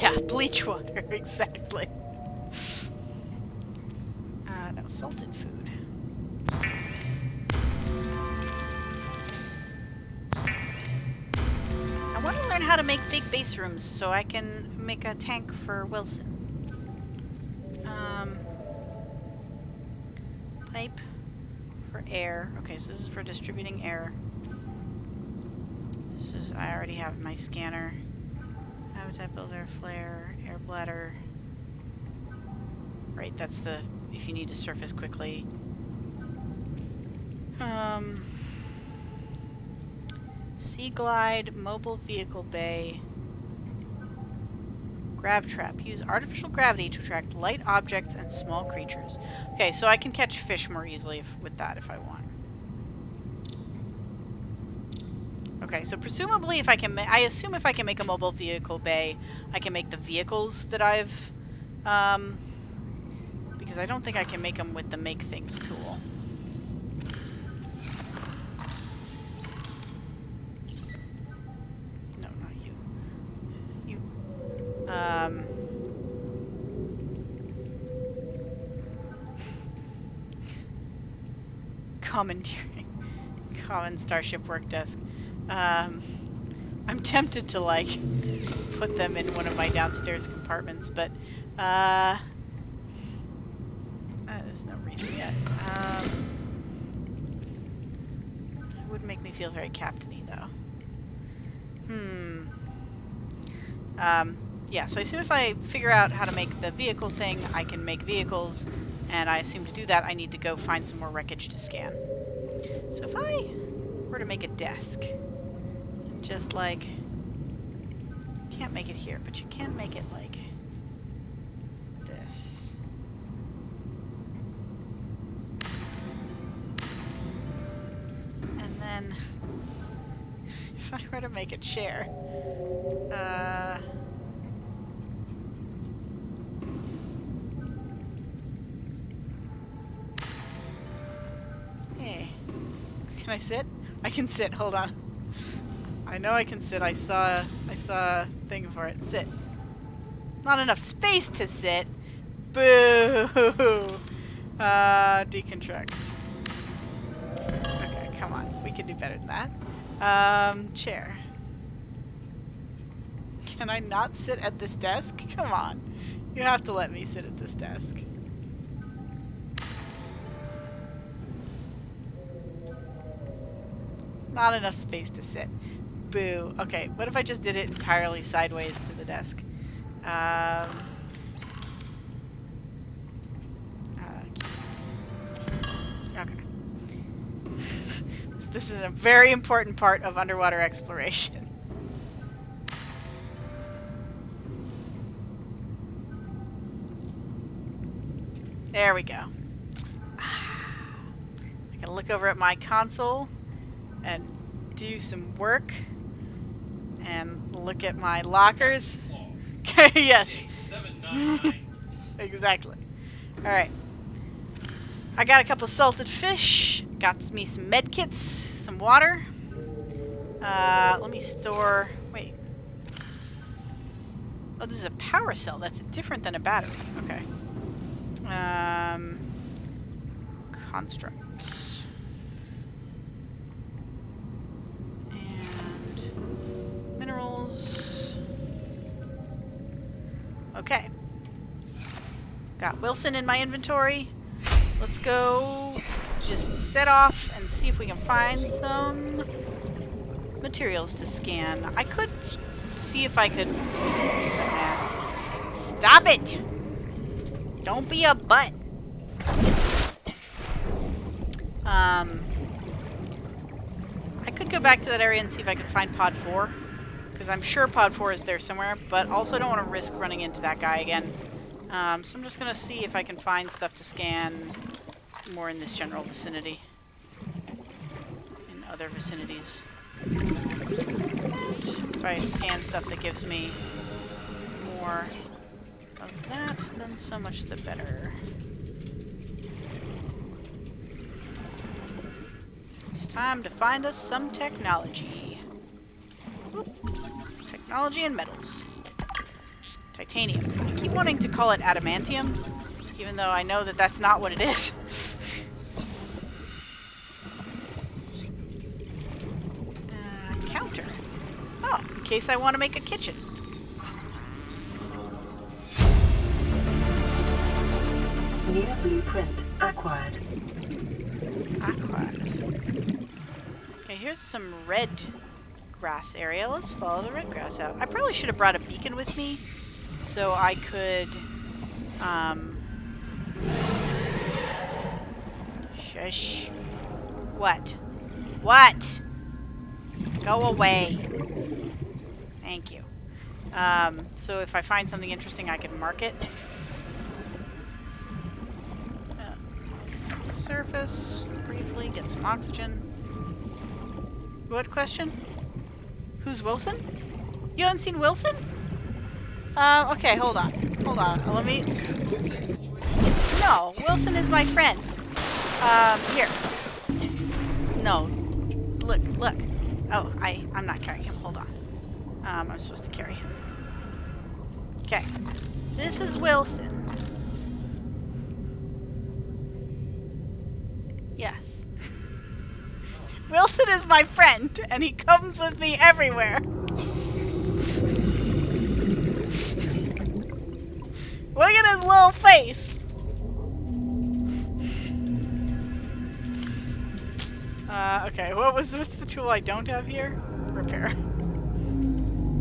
Yeah, bleach water, exactly. No, salted food. I want to learn how to make big base rooms so I can make a tank for Wilson. Pipe for air. Okay, so this is for distributing air. This is, I already have my scanner. Habitat builder, flare, air bladder. Right, that's the, if you need to surface quickly. Sea glide, mobile vehicle bay. Grav trap. Use artificial gravity to attract light objects and small creatures. Okay, so I can catch fish more easily with that if I want. Okay, so presumably if I can I assume if I can make a mobile vehicle bay, I can make the vehicles that I've... because I don't think I can make them with the make things tool. No, not you. You. Commandeering. Common Starship work desk. I'm tempted to, like, put them in one of my downstairs compartments, but, there's no reason yet. It would make me feel very captain-y, though. Yeah, so I assume if I figure out how to make the vehicle thing, I can make vehicles, and I assume to do that I need to go find some more wreckage to scan. So if I were to make a desk, and just like, can't make it here, but you can make it like this. And then, if I were to make a chair, hey, can I sit? I can sit, hold on. I know I can sit, I saw a thing for it. Sit. Not enough space to sit. Boo! Deconstruct. Okay, come on. We can do better than that. Chair. Can I not sit at this desk? Come on. You have to let me sit at this desk. Not enough space to sit. Boo. Okay, what if I just did it entirely sideways to the desk? Okay. This is a very important part of underwater exploration. There we go. I can look over at my console and do some work and look at my lockers. Yes. Exactly. Alright. I got a couple salted fish. Got me some med kits. Some water. Let me store... Wait. Oh, this is a power cell. That's different than a battery. Okay. Constructs. And minerals. Okay. Got Wilson in my inventory. Let's go just set off and see if we can find some materials to scan. I could see if I could... Stop it! Don't be a butt. I could go back to that area and see if I could find pod 4. Because I'm sure Pod 4 is there somewhere, but also don't want to risk running into that guy again. So I'm just going to see if I can find stuff to scan more in this general vicinity. In other vicinities. If I scan stuff that gives me more of that, then so much the better. It's time to find us some technology. Whoop. Technology and metals. Titanium. I keep wanting to call it adamantium, even though I know that that's not what it is. Counter. Oh, in case I want to make a kitchen. Near blueprint acquired. Okay, here's some red grass area. Let's follow the red grass out. I probably should have brought a beacon with me so I could shush. What? What? Go away. Thank you. So if I find something interesting, I can mark it. Let's surface briefly, get some oxygen. What question? Who's Wilson? You haven't seen Wilson? Okay, hold on. Hold on. Let me... No, Wilson is my friend. Here. No. Look. Oh, I'm not carrying him. Hold on. I'm supposed to carry him. Okay. This is Wilson. Yes. Wilson is my friend, and he comes with me everywhere. Look at his little face. Okay, what's the tool I don't have here? Repair.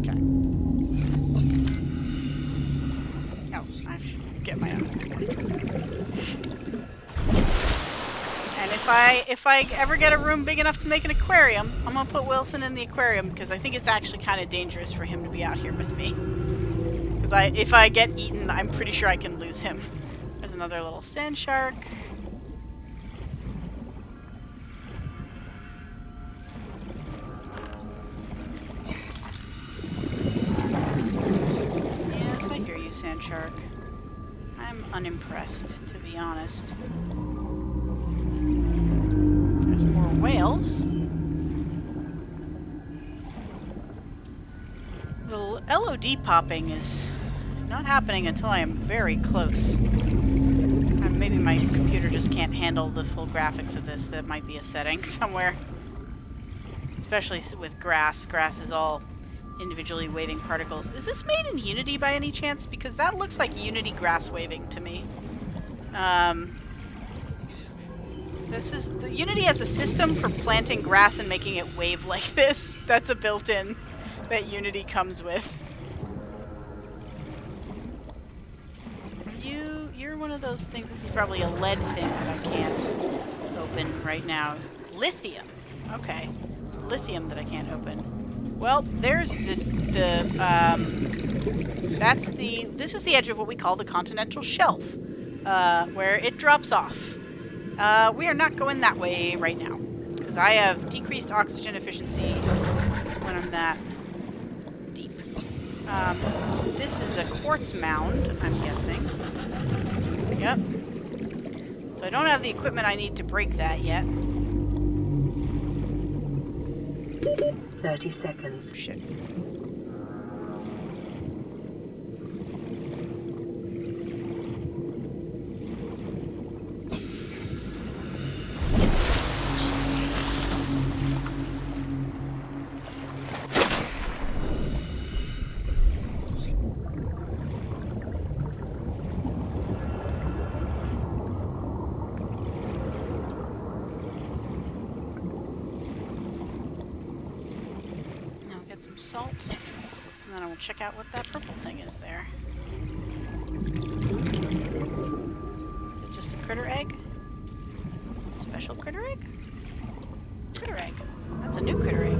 Okay. Oh, I should get my own. And if I ever get a room big enough to make an aquarium, I'm gonna put Wilson in the aquarium because I think it's actually kind of dangerous for him to be out here with me. Because if I get eaten, I'm pretty sure I can lose him. There's another little sand shark. Yes, I hear you, sand shark. I'm unimpressed, to be honest. There's more whales. The LOD popping is not happening until I am very close. Maybe my computer just can't handle the full graphics of this. That might be a setting somewhere. Especially with grass. Grass is all individually waving particles. Is this made in Unity by any chance? Because that looks like Unity grass waving to me. Unity has a system for planting grass and making it wave like this. That's a built-in that Unity comes with. You're one of those things. This is probably a lead thing that I can't open right now. Lithium. Okay. Lithium that I can't open. Well, there's this is the edge of what we call the continental shelf, where it drops off. We are not going that way right now, because I have decreased oxygen efficiency when I'm that deep. This is a quartz mound, I'm guessing. Yep. So I don't have the equipment I need to break that yet. 30 seconds. Shit. Some salt, and then I will check out what that purple thing is there. Is it just a critter egg? Special critter egg? Critter egg. That's a new critter egg.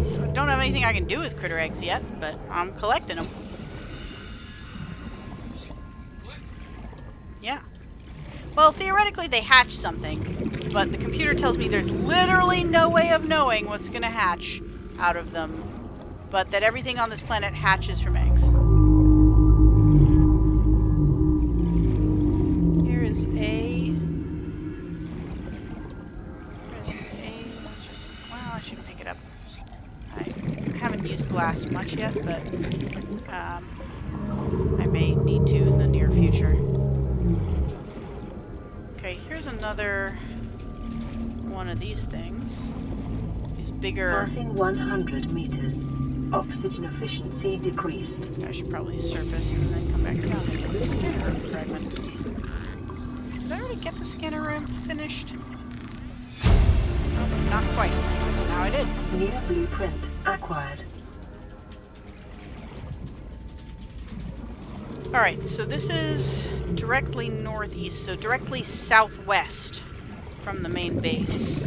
So I don't have anything I can do with critter eggs yet, but I'm collecting them. Yeah. Well, theoretically they hatch something, but the computer tells me there's literally no way of knowing what's going to hatch out of them, but that everything on this planet hatches from eggs. Here's A. Let's just, well, I should pick it up. I haven't used glass much yet, but I may need to in the near future. Okay, here's another one of these things. These bigger... Passing 100 meters. Oxygen efficiency decreased. I should probably surface and then come back down and get the scanner room fragment. Did I already get the scanner room finished? Oh, not quite. Now I did. New blueprint acquired. Alright, so this is directly northeast, so directly southwest from the main base.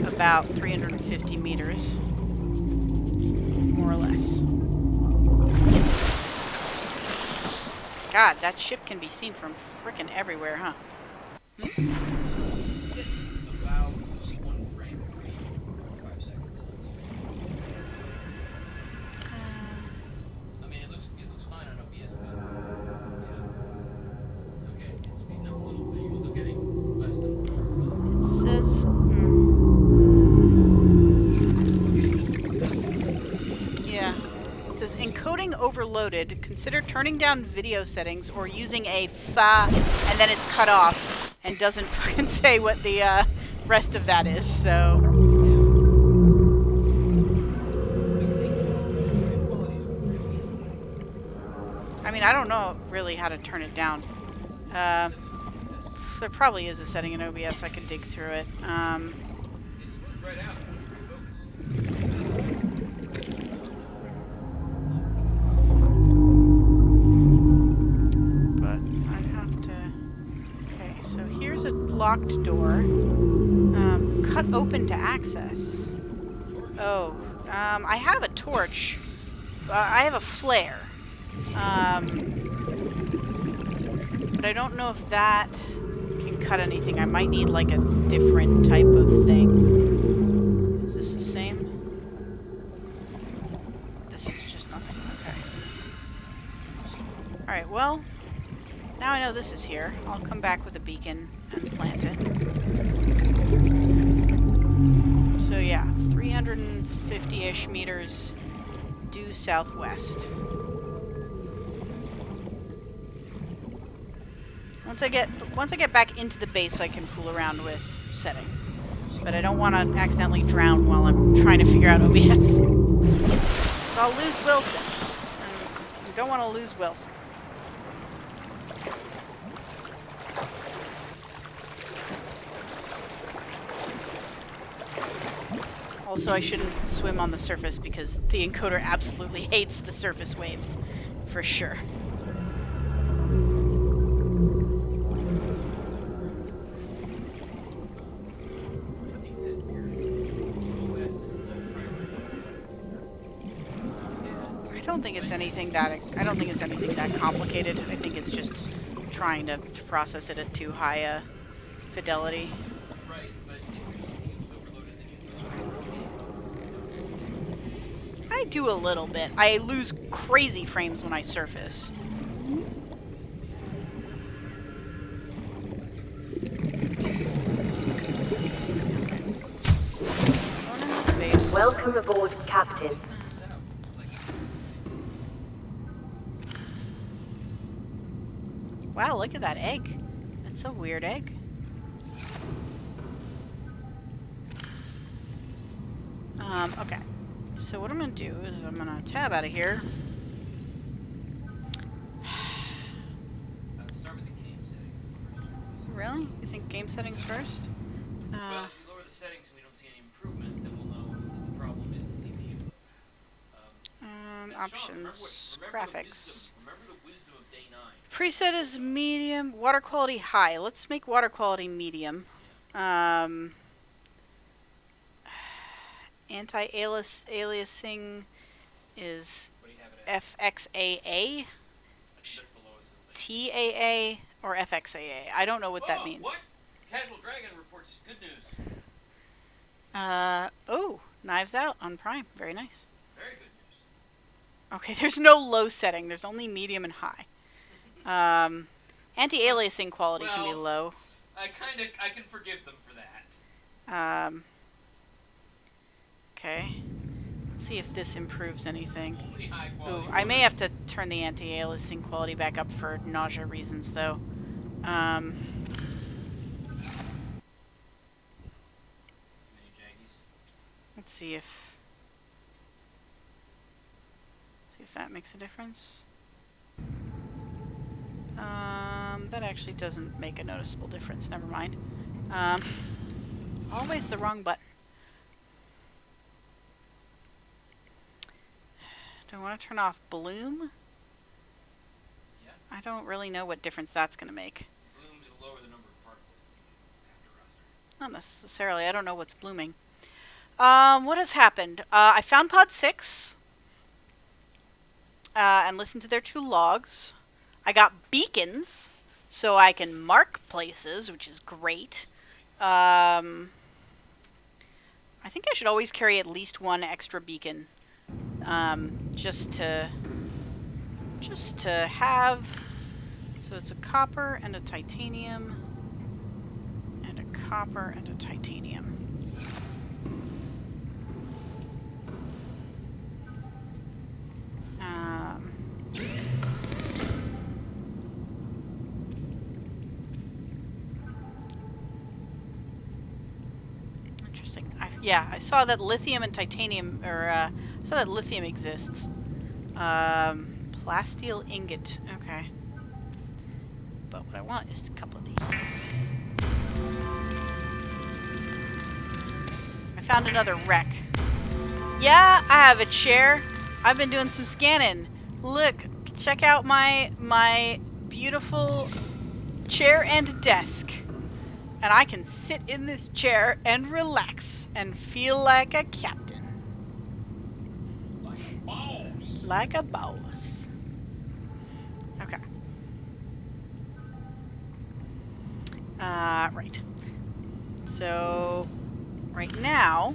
About 350 meters. More or less. God, that ship can be seen from frickin' everywhere, huh? About 1 frame every 5 seconds. I mean, it looks fine on OBS, but yeah. Okay, it's speeding up a little bit. You're still getting less than 1%. It says... Yeah. It says, encoding overloaded. Consider turning down video settings or using a fa, and then it's cut off and doesn't fucking say what the rest of that is, so... I mean, I don't know really how to turn it down. There probably is a setting in OBS I could dig through it. It's moved right out. But I'd have to... Okay, so here's a locked door. Cut open to access. Oh, I have a torch. I have a flare. But I don't know if that can cut anything. I might need like a different type of thing. Is this the same? This is just nothing. Okay. Alright, well, now I know this is here. I'll come back with a beacon and plant it. So yeah, 350-ish meters due southwest. Once I get back into the base, I can fool around with settings. But I don't want to accidentally drown while I'm trying to figure out OBS. But I'll lose Wilson. I don't want to lose Wilson. Also, I shouldn't swim on the surface because the encoder absolutely hates the surface waves. For sure. I don't think it's anything that complicated. I think it's just trying to process it at too high a fidelity. Right, but if your CPU was overloaded, then you lose frames. I do a little bit. I lose crazy frames when I surface. Going in this base. Welcome aboard, Captain. Wow, look at that egg. That's a weird egg. Okay. So what I'm going to do is I'm going to tab out of here. Start with the game settings first. Really? You think game settings first? Well, if you lower the settings and we don't see any improvement, then we'll know that the problem isn't CPU. Options. Graphics. Remember the wisdom of day 9. Preset is medium. Water quality high. Let's make water quality medium. Anti-aliasing is What do you have it at? FXAA, That's the lowest. TAA, or FXAA. I don't know what that means. What? Casual Dragon reports good news. Oh, Knives Out on Prime. Very nice. Very good news. Okay, there's no low setting. There's only medium and high. Anti-aliasing quality can be low. I can forgive them for that. Okay. Let's see if this improves anything. Only high Ooh, quality. I may have to turn the anti-aliasing quality back up for nausea reasons, though. Many jaggies. Let's see if that makes a difference. That actually doesn't make a noticeable difference. Never mind. Always the wrong button. Do I want to turn off bloom? Yeah. I don't really know what difference that's going to make. Bloom will lower the number of particles that you have to roster. Not necessarily. I don't know what's blooming. What has happened? I found Pod 6 and listened to their 2 logs. I got beacons, so I can mark places, which is great. I think I should always carry at least 1 extra beacon, just to have. So it's a copper and a titanium, and a copper and a titanium. Interesting. I saw that lithium and titanium, I saw that lithium exists. Plasteel ingot. Okay. But what I want is a couple of these. I found another wreck. Yeah, I have a chair. I've been doing some scanning. Look, check out my beautiful chair and desk. And I can sit in this chair and relax and feel like a captain. Like a boss. Like a boss. Okay. Right. So, right now,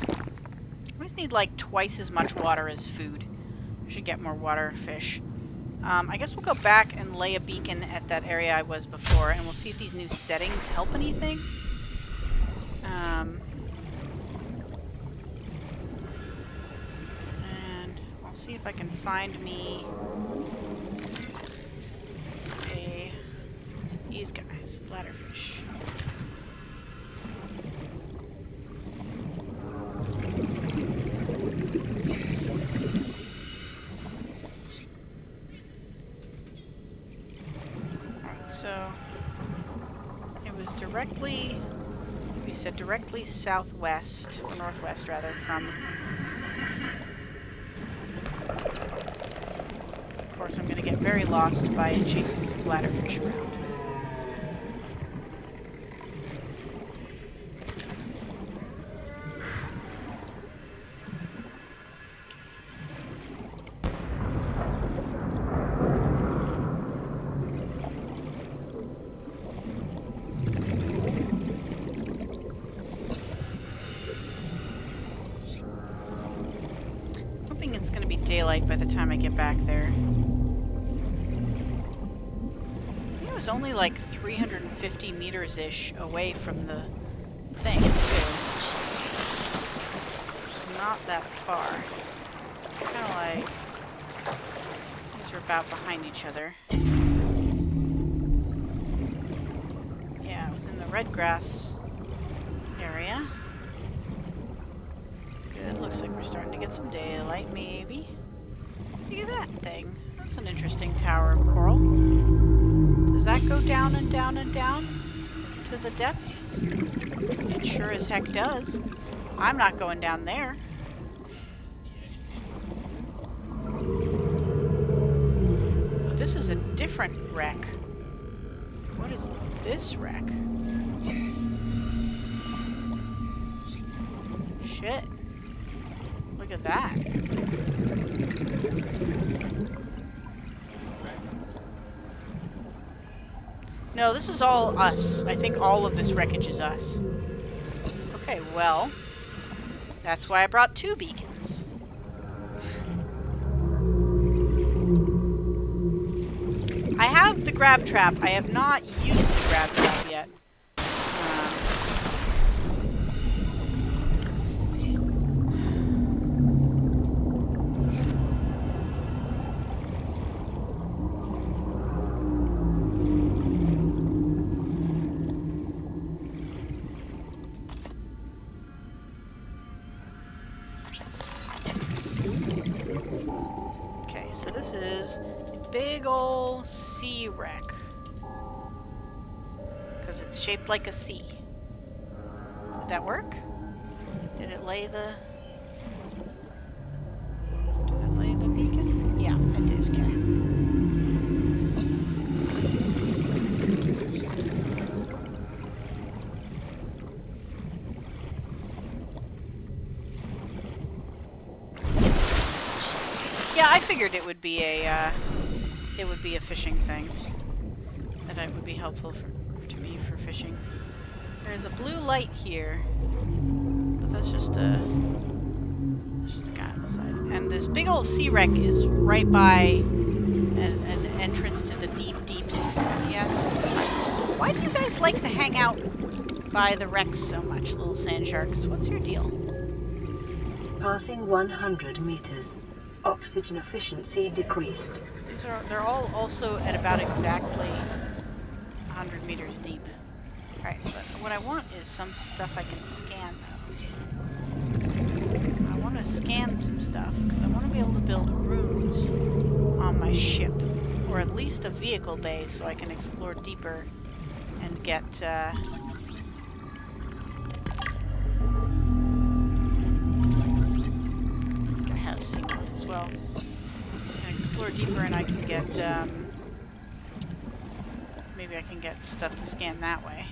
I always need like twice as much water as food. I should get more water fish. I guess we'll go back and lay a beacon at that area I was before, and we'll see if these new settings help anything. And I'll see if I can find me these guys, bladderfish. So, it was directly, we said directly southwest, or northwest rather, from, of course I'm going to get very lost by chasing some bladderfish around. It's going to be daylight by the time I get back there. I think it was only like 350 meters-ish away from the thing, too. Which is not that far. It's kind of like these are about behind each other. Yeah, it was in the red grass area. Good, looks like we're starting to get some daylight, maybe. Look at that thing. That's an interesting tower of coral. Does that go down and down and down to the depths? It sure as heck does. I'm not going down there. But this is a different wreck. What is this wreck? shit. Look at that. No, this is all us. I think all of this wreckage is us. Okay, well, that's why I brought 2 beacons. I have the grab trap. I have not used the grab trap yet. Okay, so this is a big ol' sea wreck. Because it's shaped like a sea. Did that work? Did it lay the... Did it lay the beacon? Yeah, it did, okay. Yeah, I figured it would be a fishing thing. That it would be helpful to me for fishing. There's a blue light here, but that's just a guy on the side. And this big old sea wreck is right by an entrance to the deep deeps. Yes. Why do you guys like to hang out by the wrecks so much, little sand sharks? What's your deal? Passing 100 meters. Oxygen efficiency decreased. They're all also at about exactly 100 meters deep. Alright, but what I want is some stuff I can scan, though. I want to scan some stuff, because I want to be able to build rooms on my ship. Or at least a vehicle bay, so I can explore deeper and get, I have seamoth as well. I can explore deeper and I can get, maybe I can get stuff to scan that way.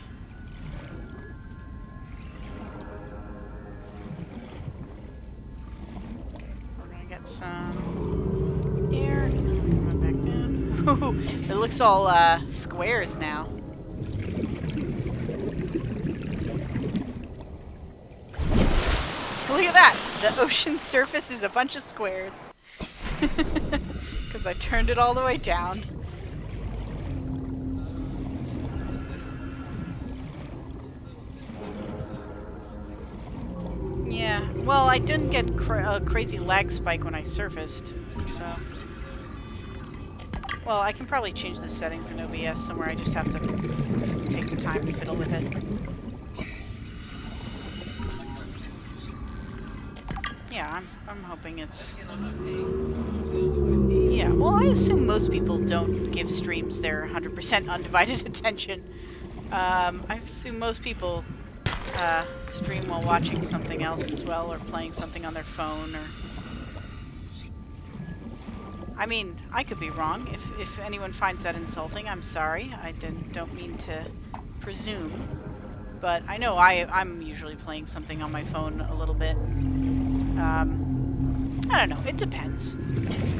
Okay, we're gonna get some air and then we're coming back down. It looks all, squares now. Look at that! The ocean surface is a bunch of squares. Because I turned it all the way down. Yeah, well, I didn't get a crazy lag spike when I surfaced, so... Well, I can probably change the settings in OBS somewhere, I just have to take the time to fiddle with it. Yeah, I'm hoping it's... Yeah, well, I assume most people don't give streams their 100% undivided attention. I assume most people stream while watching something else as well, or playing something on their phone, or... I mean, I could be wrong. If anyone finds that insulting, I'm sorry. I don't mean to presume. But I know I'm usually playing something on my phone a little bit. I don't know. It depends.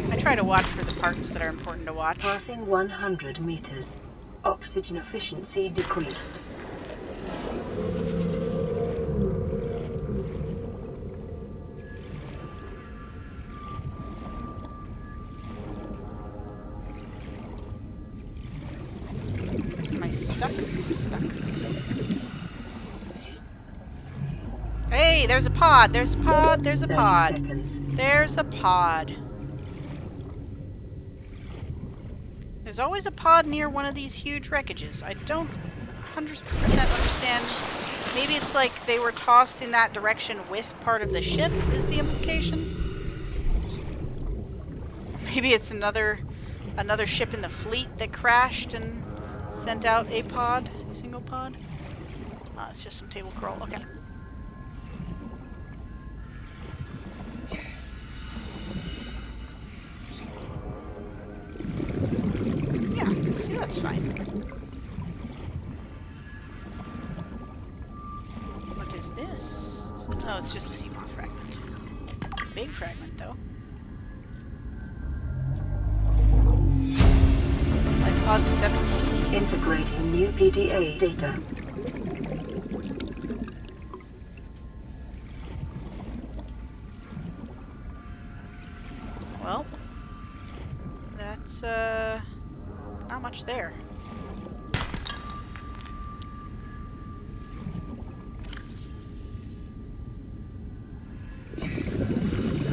I try to watch for the parts that are important to watch. Passing 100 meters. Oxygen efficiency decreased. Am I stuck? I'm stuck. Hey, there's a pod! There's a pod! There's a 30 pod! seconds. There's a pod. There's always a pod near one of these huge wreckages. I don't 100% understand. Maybe it's like they were tossed in that direction with part of the ship, is the implication? Maybe it's another ship in the fleet that crashed and sent out a pod, a single pod. It's just some table coral. Okay. Yeah, see, that's fine. What is this? No, it's just a sea moth fragment. Big fragment, though. Life pod 17. Integrating new PDA data. Well, that's, not much there.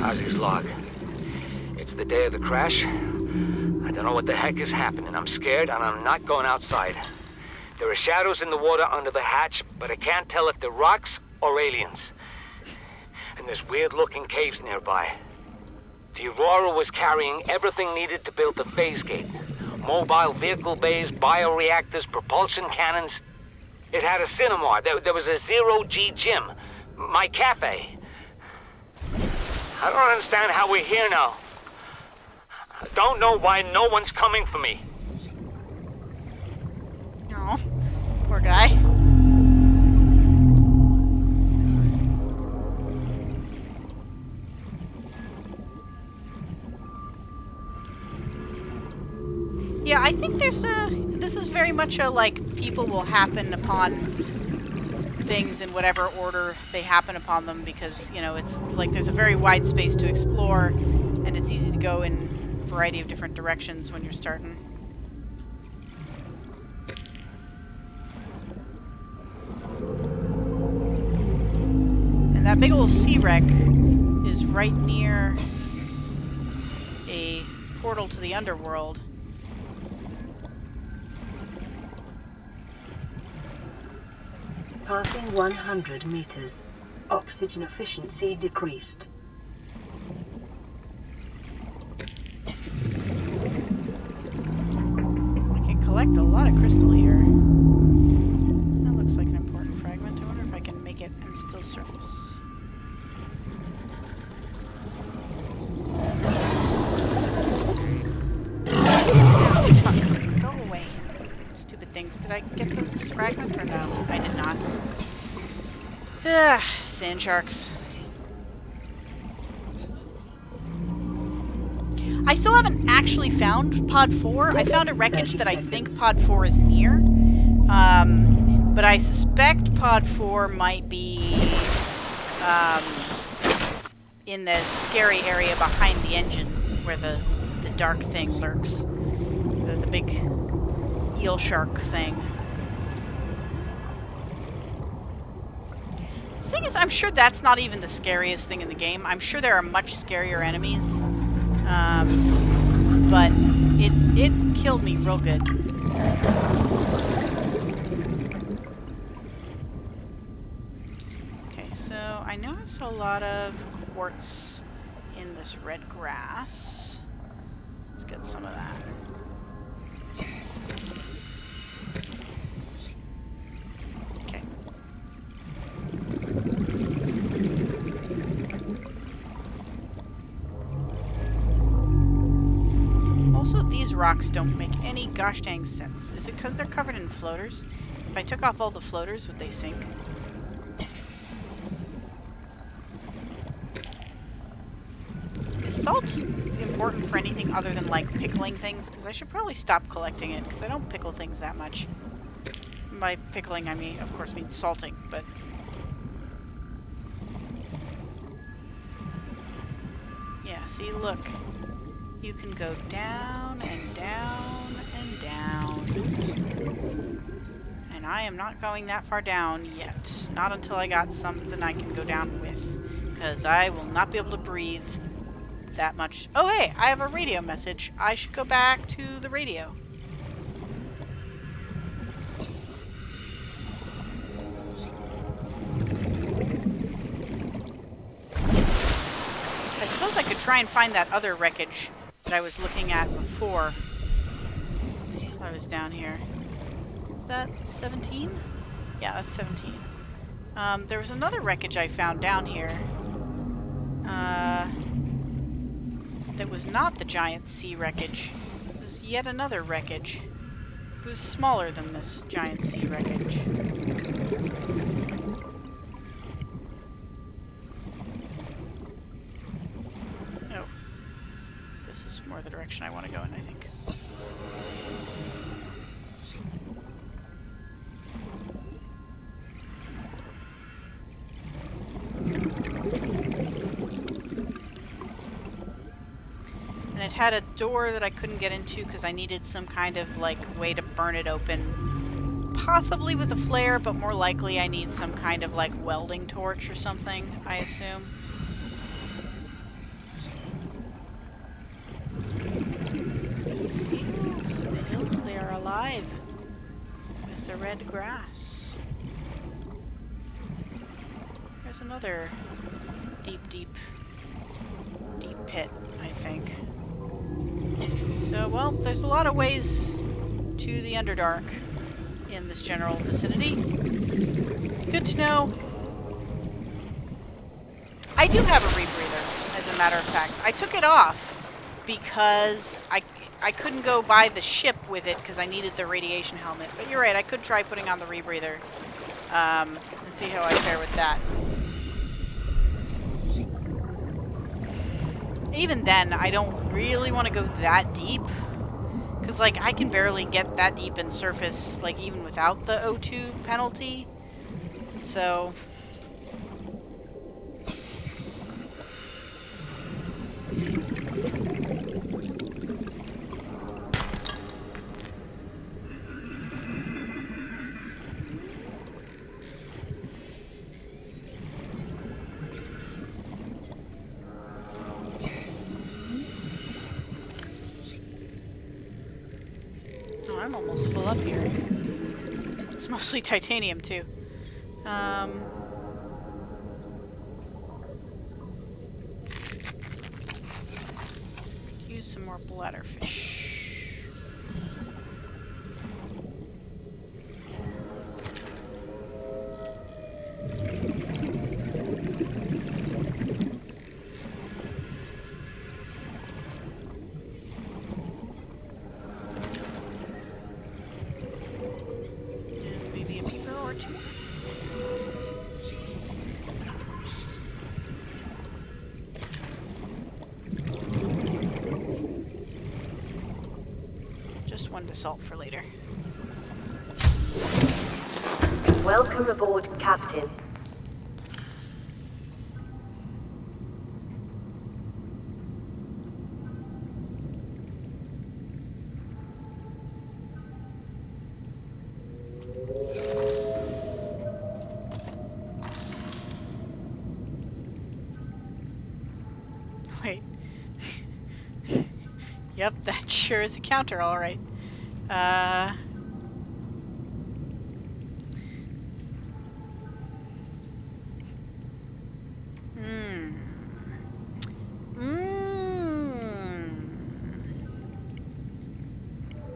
Ozzy's log. It's the day of the crash. I don't know what the heck is happening. I'm scared and I'm not going outside. There are shadows in the water under the hatch, but I can't tell if they're rocks or aliens. And there's weird-looking caves nearby. The Aurora was carrying everything needed to build the phase gate. Mobile vehicle bays, bioreactors, propulsion cannons. It had a cinema. There was a zero-G gym. My cafe. I don't understand how we're here now. I don't know why no one's coming for me. Oh, poor guy. Yeah, I think there's this is very much a, like, people will happen upon things in whatever order they happen upon them, because, you know, it's like there's a very wide space to explore, and it's easy to go in a variety of different directions when you're starting. And that big old sea wreck is right near a portal to the underworld. Passing 100 meters. Oxygen efficiency decreased. I can collect a lot of crystal here. That looks like an important fragment. I wonder if I can make it and still surface. Oh, fuck. Go away. Stupid things. Did I get this fragment or no? I did not. Ah, sand sharks. I still haven't actually found Pod 4. I found a wreckage that I think Pod 4 is near. But I suspect Pod 4 might be in the scary area behind the engine where the dark thing lurks. The big eel shark thing. The thing is, I'm sure that's not even the scariest thing in the game. I'm sure there are much scarier enemies. But it killed me real good. Okay, so I notice a lot of quartz in this red grass. Let's get some of that. Okay. Also, these rocks don't make any gosh dang sense. Is it because they're covered in floaters? If I took off all the floaters, would they sink? Is salt important for anything other than, like, pickling things? Because I should probably stop collecting it, because I don't pickle things that much. By pickling, I mean, of course, means salting, but... yeah, see, look. You can go down and down and down. And I am not going that far down yet. Not until I got something I can go down with. Because I will not be able to breathe that much. Oh, hey, I have a radio message. I should go back to the radio. I suppose I could try and find that other wreckage that I was looking at before I was down here. Is that 17? Yeah, that's 17. There was another wreckage I found down here. That was not the giant sea wreckage. It was yet another wreckage. It was smaller than this giant sea wreckage. more the direction I want to go in, I think. And it had a door that I couldn't get into because I needed some kind of, like, way to burn it open. Possibly with a flare, but more likely I need some kind of, like, welding torch or something, I assume. These hills, the hills, they are alive with the red grass. There's another deep pit, I think. So, well, there's a lot of ways to the Underdark in this general vicinity. Good to know. I do have a rebreather, as a matter of fact. I took it off because I couldn't go by the ship with it because I needed the radiation helmet. But you're right, I could try putting on the rebreather and see how I fare with that. Even then, I don't really want to go that deep. Because, like, I can barely get that deep in surface, like, even without the O2 penalty. So... I'm almost full up here. It's mostly titanium, too. Use some more bladderfish. Just one to salt for later. Welcome aboard, Captain. Wait. Yep, that sure is a counter, all right.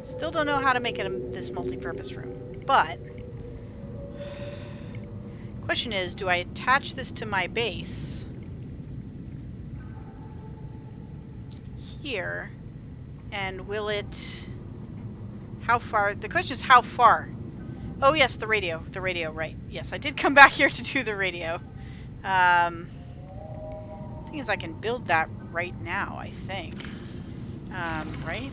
Still don't know how to make it this multi-purpose room, but question is, do I attach this to my base here, and will it... How far? The question is how far? Oh yes, the radio, right. Yes, I did come back here to do the radio. Thing is, I can build that right now, I think. Right?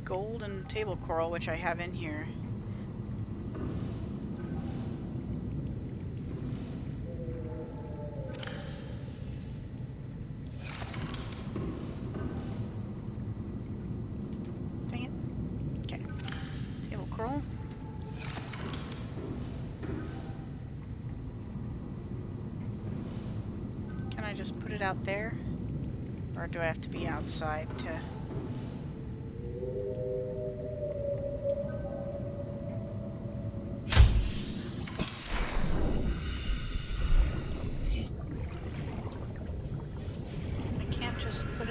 Gold and table coral, which I have in here. Dang it. Okay. Table coral. Can I just put it out there? Or do I have to be outside to...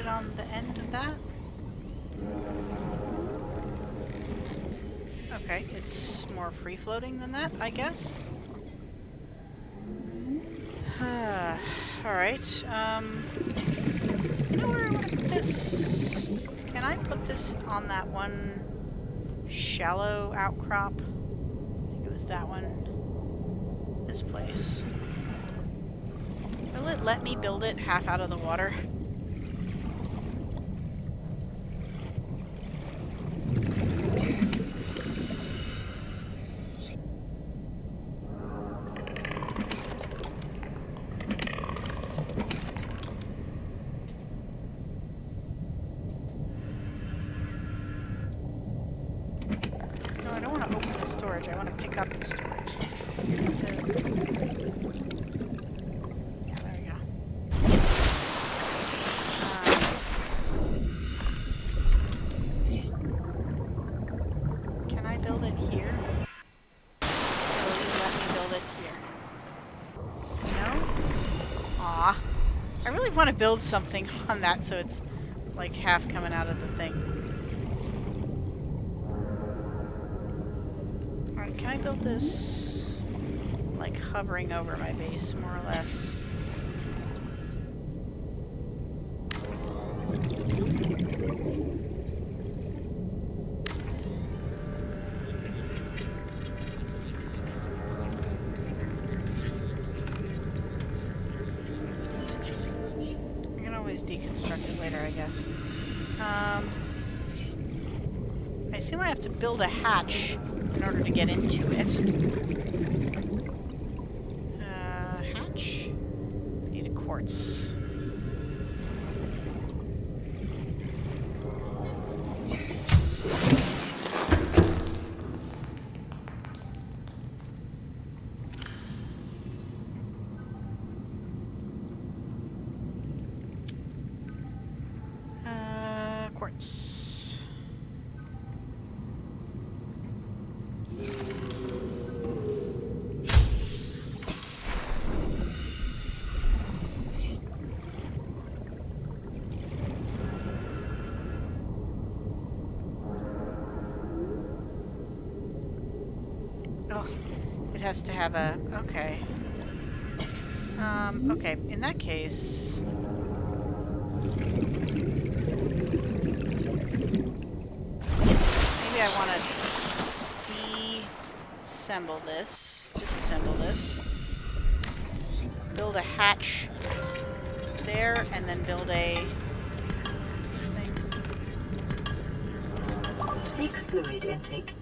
on the end of that? Okay, it's more free-floating than that, I guess. Alright, you know where I want to put this? Can I put this on that one shallow outcrop? I think it was that one. This place. Will it let me build it half out of the water? No, I don't want to open the storage. I want to pick up the storage. Yeah, there we go. Can I build it here? Or will you let me build it here? No? Aw. I really want to build something on that so it's like half coming out of the thing. Alright, can I build this like hovering over my base, more or less? I can always deconstruct it later, I guess. I assume I have to build a hatch in order to get into it. Hatch? Need a quartz. Quartz. Oh, it has to have a... Okay. Okay, in that case... Maybe I want to disassemble this, build a hatch there, and then build a this thing. Seek fluid intake.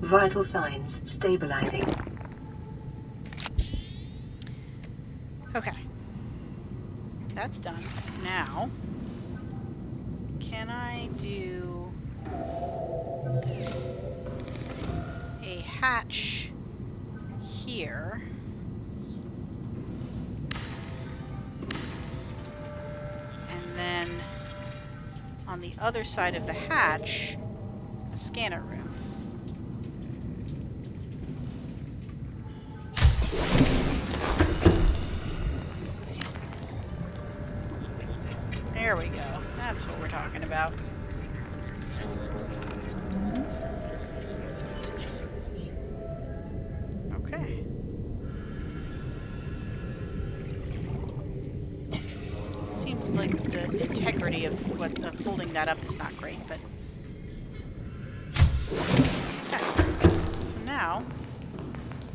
Vital signs stabilizing. Okay. That's done. Now, can I do a hatch here? And then on the other side of the hatch, a scanner room. There we go. That's what we're talking about. Okay. Seems like the integrity of holding that up is not great, but okay. So now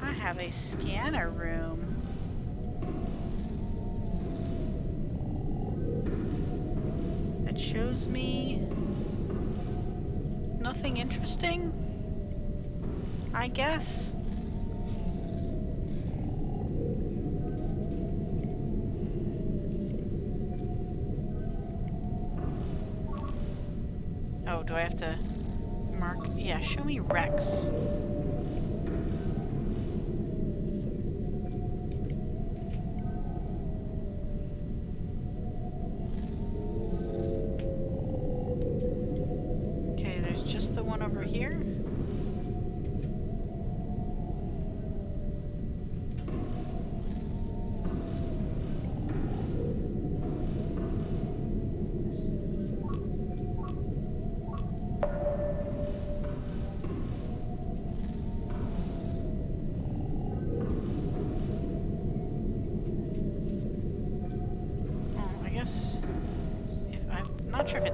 I have a scanner room. That shows me nothing interesting, I guess. Oh, do I have to mark? Yeah, show me Rex. Okay, there's just the one over here.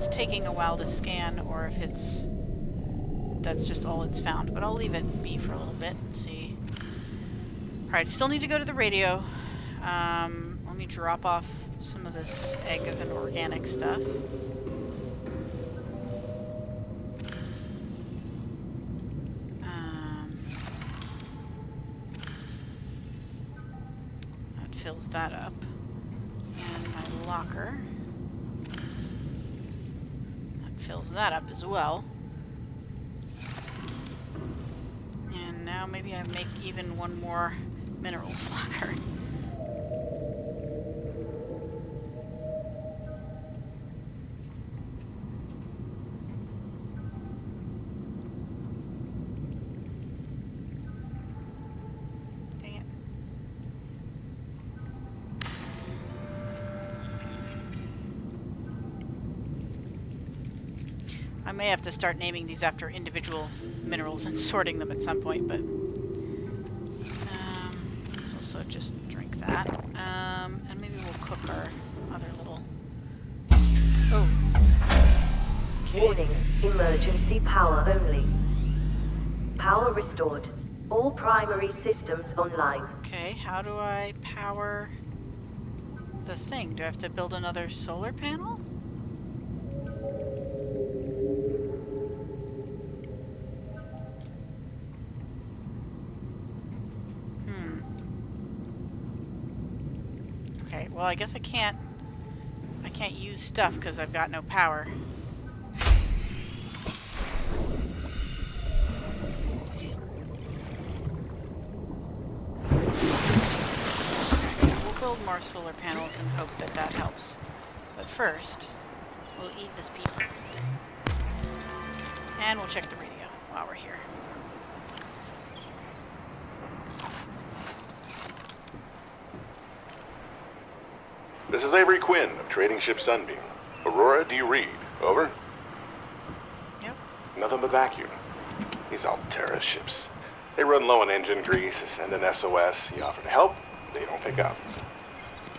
it's taking a while to scan or if that's just all it's found. But I'll leave it be for a little bit and see. Alright, still need to go to the radio. Let me drop off some of this egg of an organic stuff. That fills that up. And my locker. That fills that up as well. And now maybe I make even one more minerals locker. Dang it. I may have to start naming these after individual minerals and sorting them at some point, but let's also just drink that. And maybe we'll cook our other little... Oh. Okay. Warning, emergency power only. Power restored. All primary systems online. Okay, how do I power the thing? Do I have to build another solar panel? Okay, well I guess I can't use stuff because I've got no power. We'll build more solar panels and hope that that helps. But first, we'll eat this pizza. And we'll check the radio while we're here. This is Avery Quinn of Trading Ship Sunbeam. Aurora, do you read? Over? Yep. Nothing but vacuum. These Altera ships. They run low on engine grease, send an SOS, you offer to help, they don't pick up.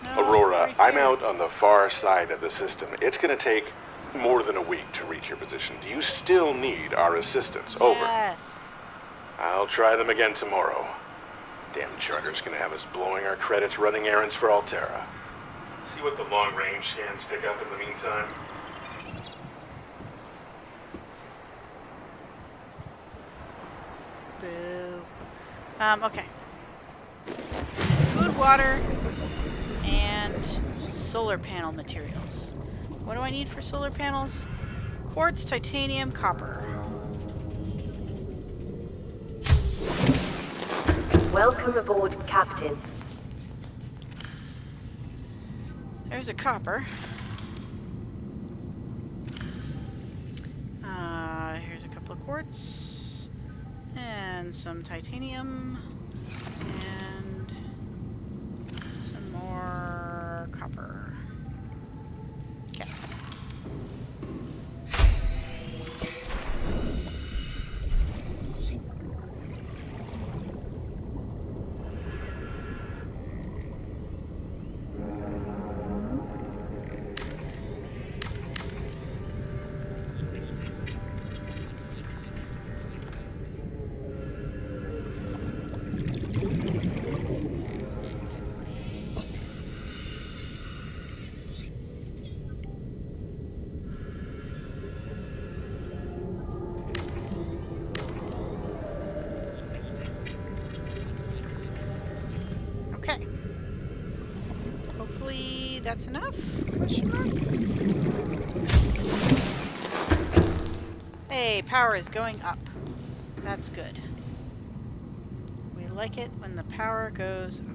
No, Aurora, right I'm here. out on the far side of the system. It's gonna take more than a week to reach your position. Do you still need our assistance? Over. Yes. I'll try them again tomorrow. Damn charter's gonna have us blowing our credits running errands for Altera. See what the long-range scans pick up in the meantime. Boo. Okay. Food, water, and solar panel materials. What do I need for solar panels? Quartz, titanium, copper. Welcome aboard, Captain. There's a copper. Here's a couple of quartz. And some titanium. And some more copper. Okay. Okay. Hopefully that's enough? Question mark? Hey, power is going up. That's good. We like it when the power goes up.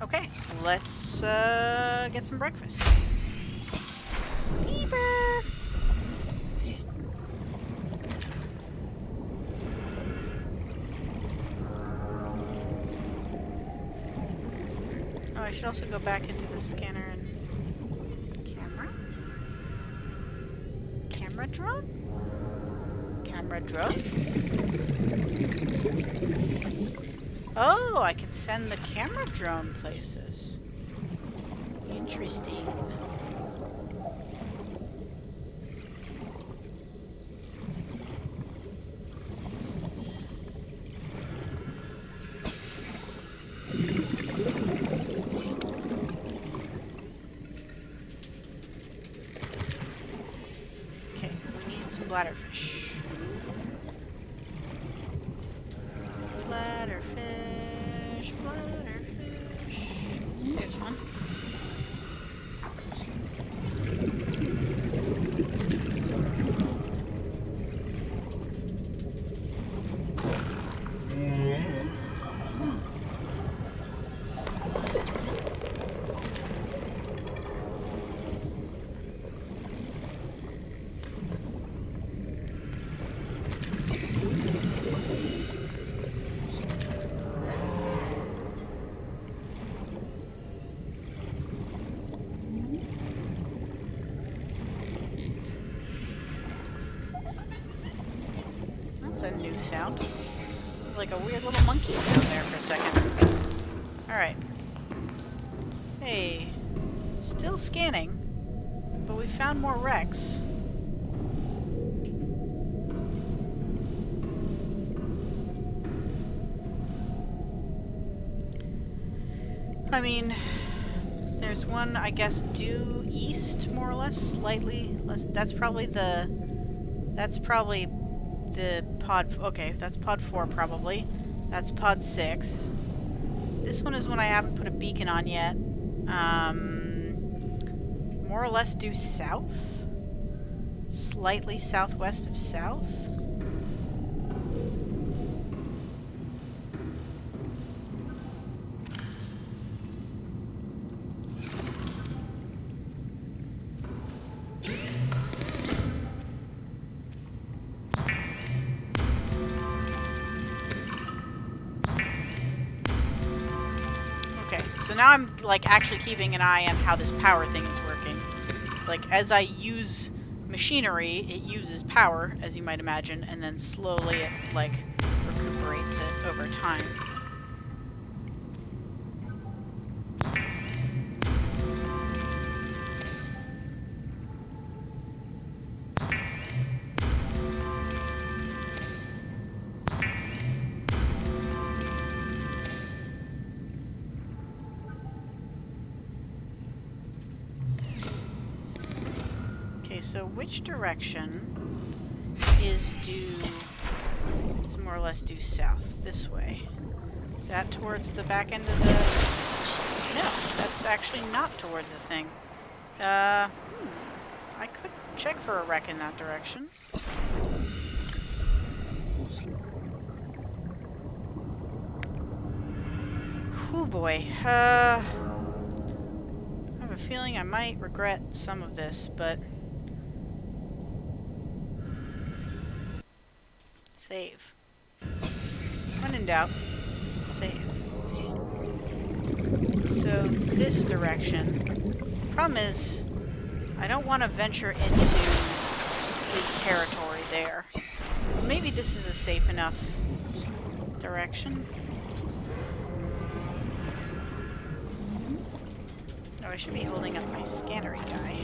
Okay, let's get some breakfast. Beeper! Oh, I should also go back into the scanner and... Camera? Camera drone? Camera drone? Oh, I can send the camera drone places. Interesting. Okay, we need some bladderfish. Bladderfish, bladderfish. There's one. That's a new sound. It was like a weird little monkey sound there for a second. Alright. Hey. Still scanning, but we found more wrecks. I mean, there's one, I guess, due east, more or less, slightly less. That's probably the pod. Okay, that's pod 4 probably. That's pod 6. This one is one I haven't put a beacon on yet. More or less due south, slightly southwest of south. So now I'm like actually keeping an eye on how this power thing is working. It's like as I use machinery, it uses power, as you might imagine, and then slowly it like recuperates it over time. So which direction is more or less due south? This way. Is that towards the back end of the... No, that's actually not towards the thing. I could check for a wreck in that direction. Oh boy. I have a feeling I might regret some of this, but... Save. When in doubt, save. So this direction. Problem is, I don't want to venture into his territory there. Maybe this is a safe enough direction. Oh, I should be holding up my scanner guy.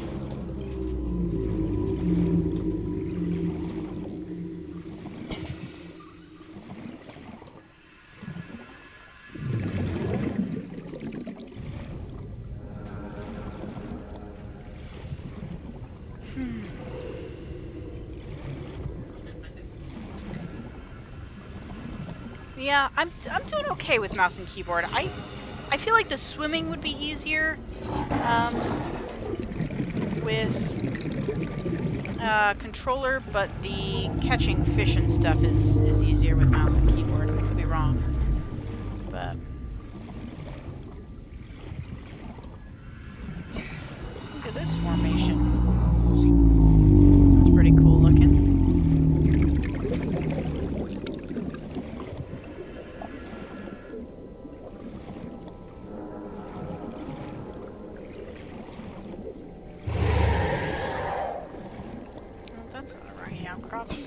Yeah, I'm doing okay with mouse and keyboard. I feel like the swimming would be easier with controller, but the catching fish and stuff is easier with mouse and keyboard. I could be wrong, but look at this formation. It's pretty cool looking. That's not a runny outcropping.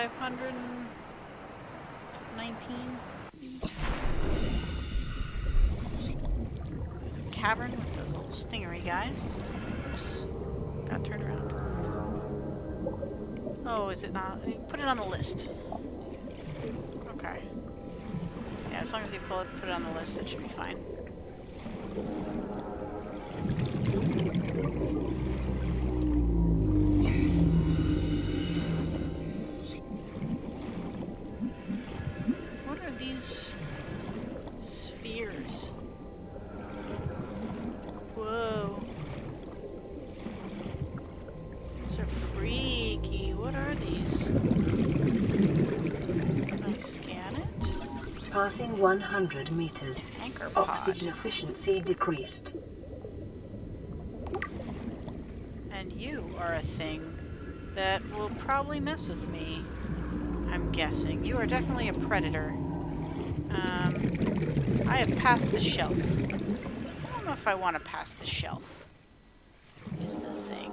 519 feet. There's a cavern with those little stingery guys. Oops. Got turned around. Oh, is it not? Put it on the list. Okay. Yeah, as long as you put it on the list, it should be fine. What are these spheres? Whoa. These are freaky. What are these? Can I scan it? Passing 100 meters. Anchor pod. Oxygen efficiency decreased. And you are a thing that will probably mess with me. I'm guessing. You are definitely a predator. I have passed the shelf. I don't know if I want to pass the shelf. Is the thing.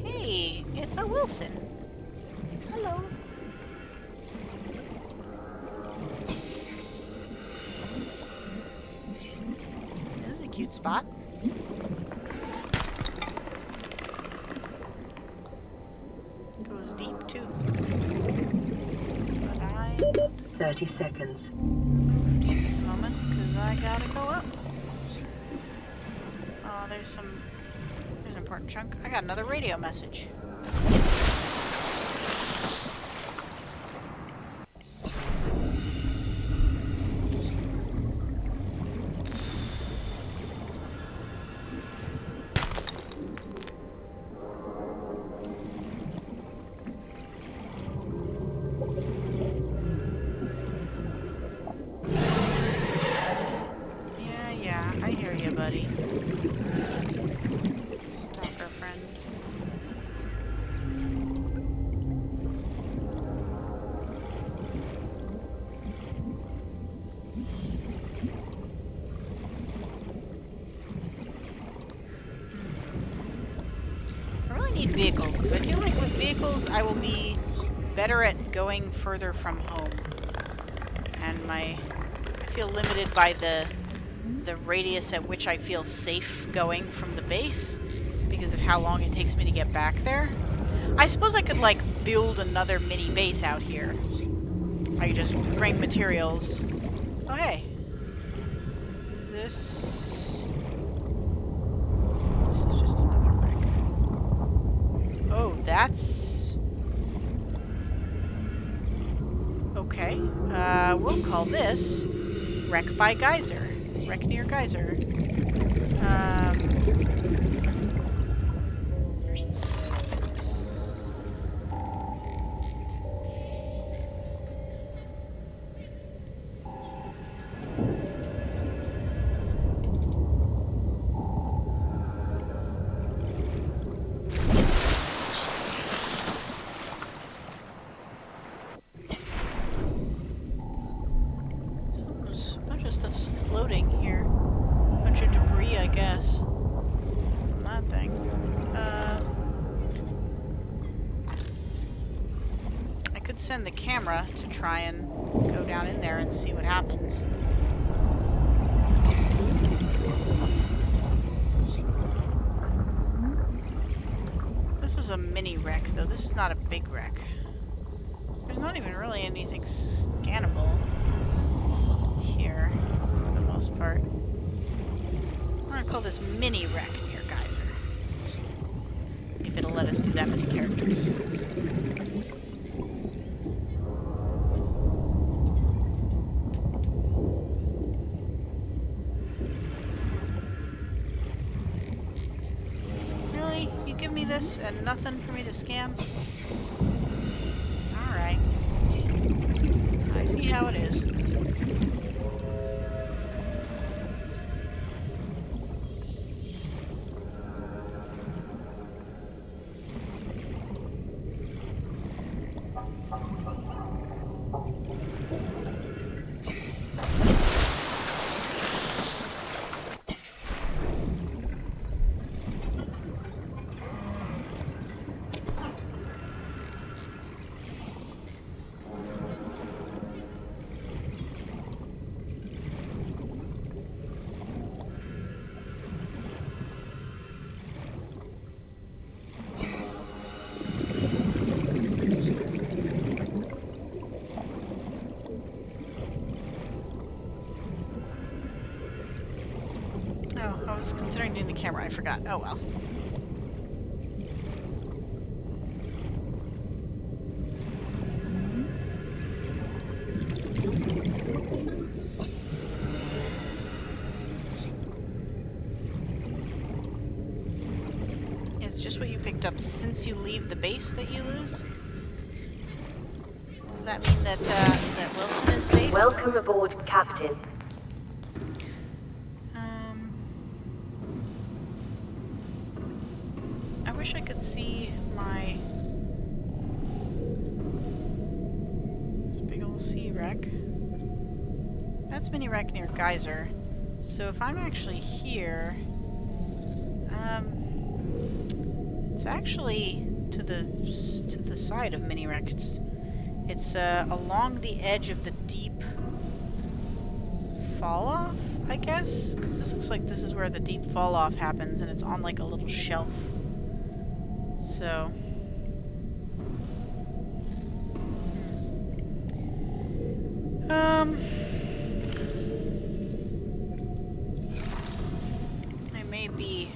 Hey, it's a Wilson. Hello. This is a cute spot. Goes deep too. But I 30 seconds. move deep at the moment because I gotta go up. Oh, there's an important chunk. I got another radio message. Yeah, I hear you, buddy. Stalker friend. I really need vehicles, because I feel like with vehicles I will be better at going further from home. And I feel limited by the radius at which I feel safe going from the base because of how long it takes me to get back there. I suppose I could like build another mini base out here. I could just bring materials. Oh hey. Is this is just another wreck. Oh, that's okay. We'll call this Wreck by Geyser. Wreck near Geyser. A bunch of stuff's floating here. A bunch of debris, I guess. From that thing. I could send the camera to try and go down in there and see what happens. This is a mini wreck, though. This is not a big wreck. There's not even really anything scannable here, for the most part. I'm gonna call this mini wreck near Geyser. If it'll let us do that many characters. Really? You give me this and nothing for me to scan? Alright. I see how it is. was considering doing the camera. I forgot. Oh well. It's just what you picked up since you leave the base that you lose? Does that mean that, that Wilson is safe? Welcome aboard, Captain. I wish I could see my... this big old sea wreck. That's mini wreck near Geyser. So if I'm actually here... it's actually to the side of mini wreck. It's along the edge of the deep fall off, I guess, because this looks like this is where the deep fall off happens, and it's on like a little shelf. So I may be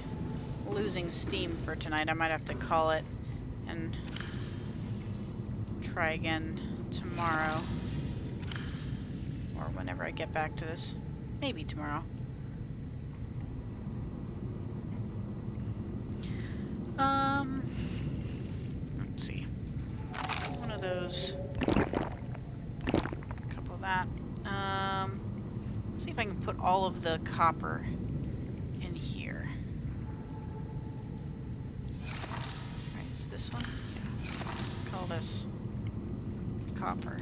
losing steam for tonight. I might have to call it and try again tomorrow, or whenever I get back to this. Maybe tomorrow. Let's see. One of those. A couple of that. Let's see if I can put all of the copper in here. Alright, is this one? Yeah. Let's call this copper.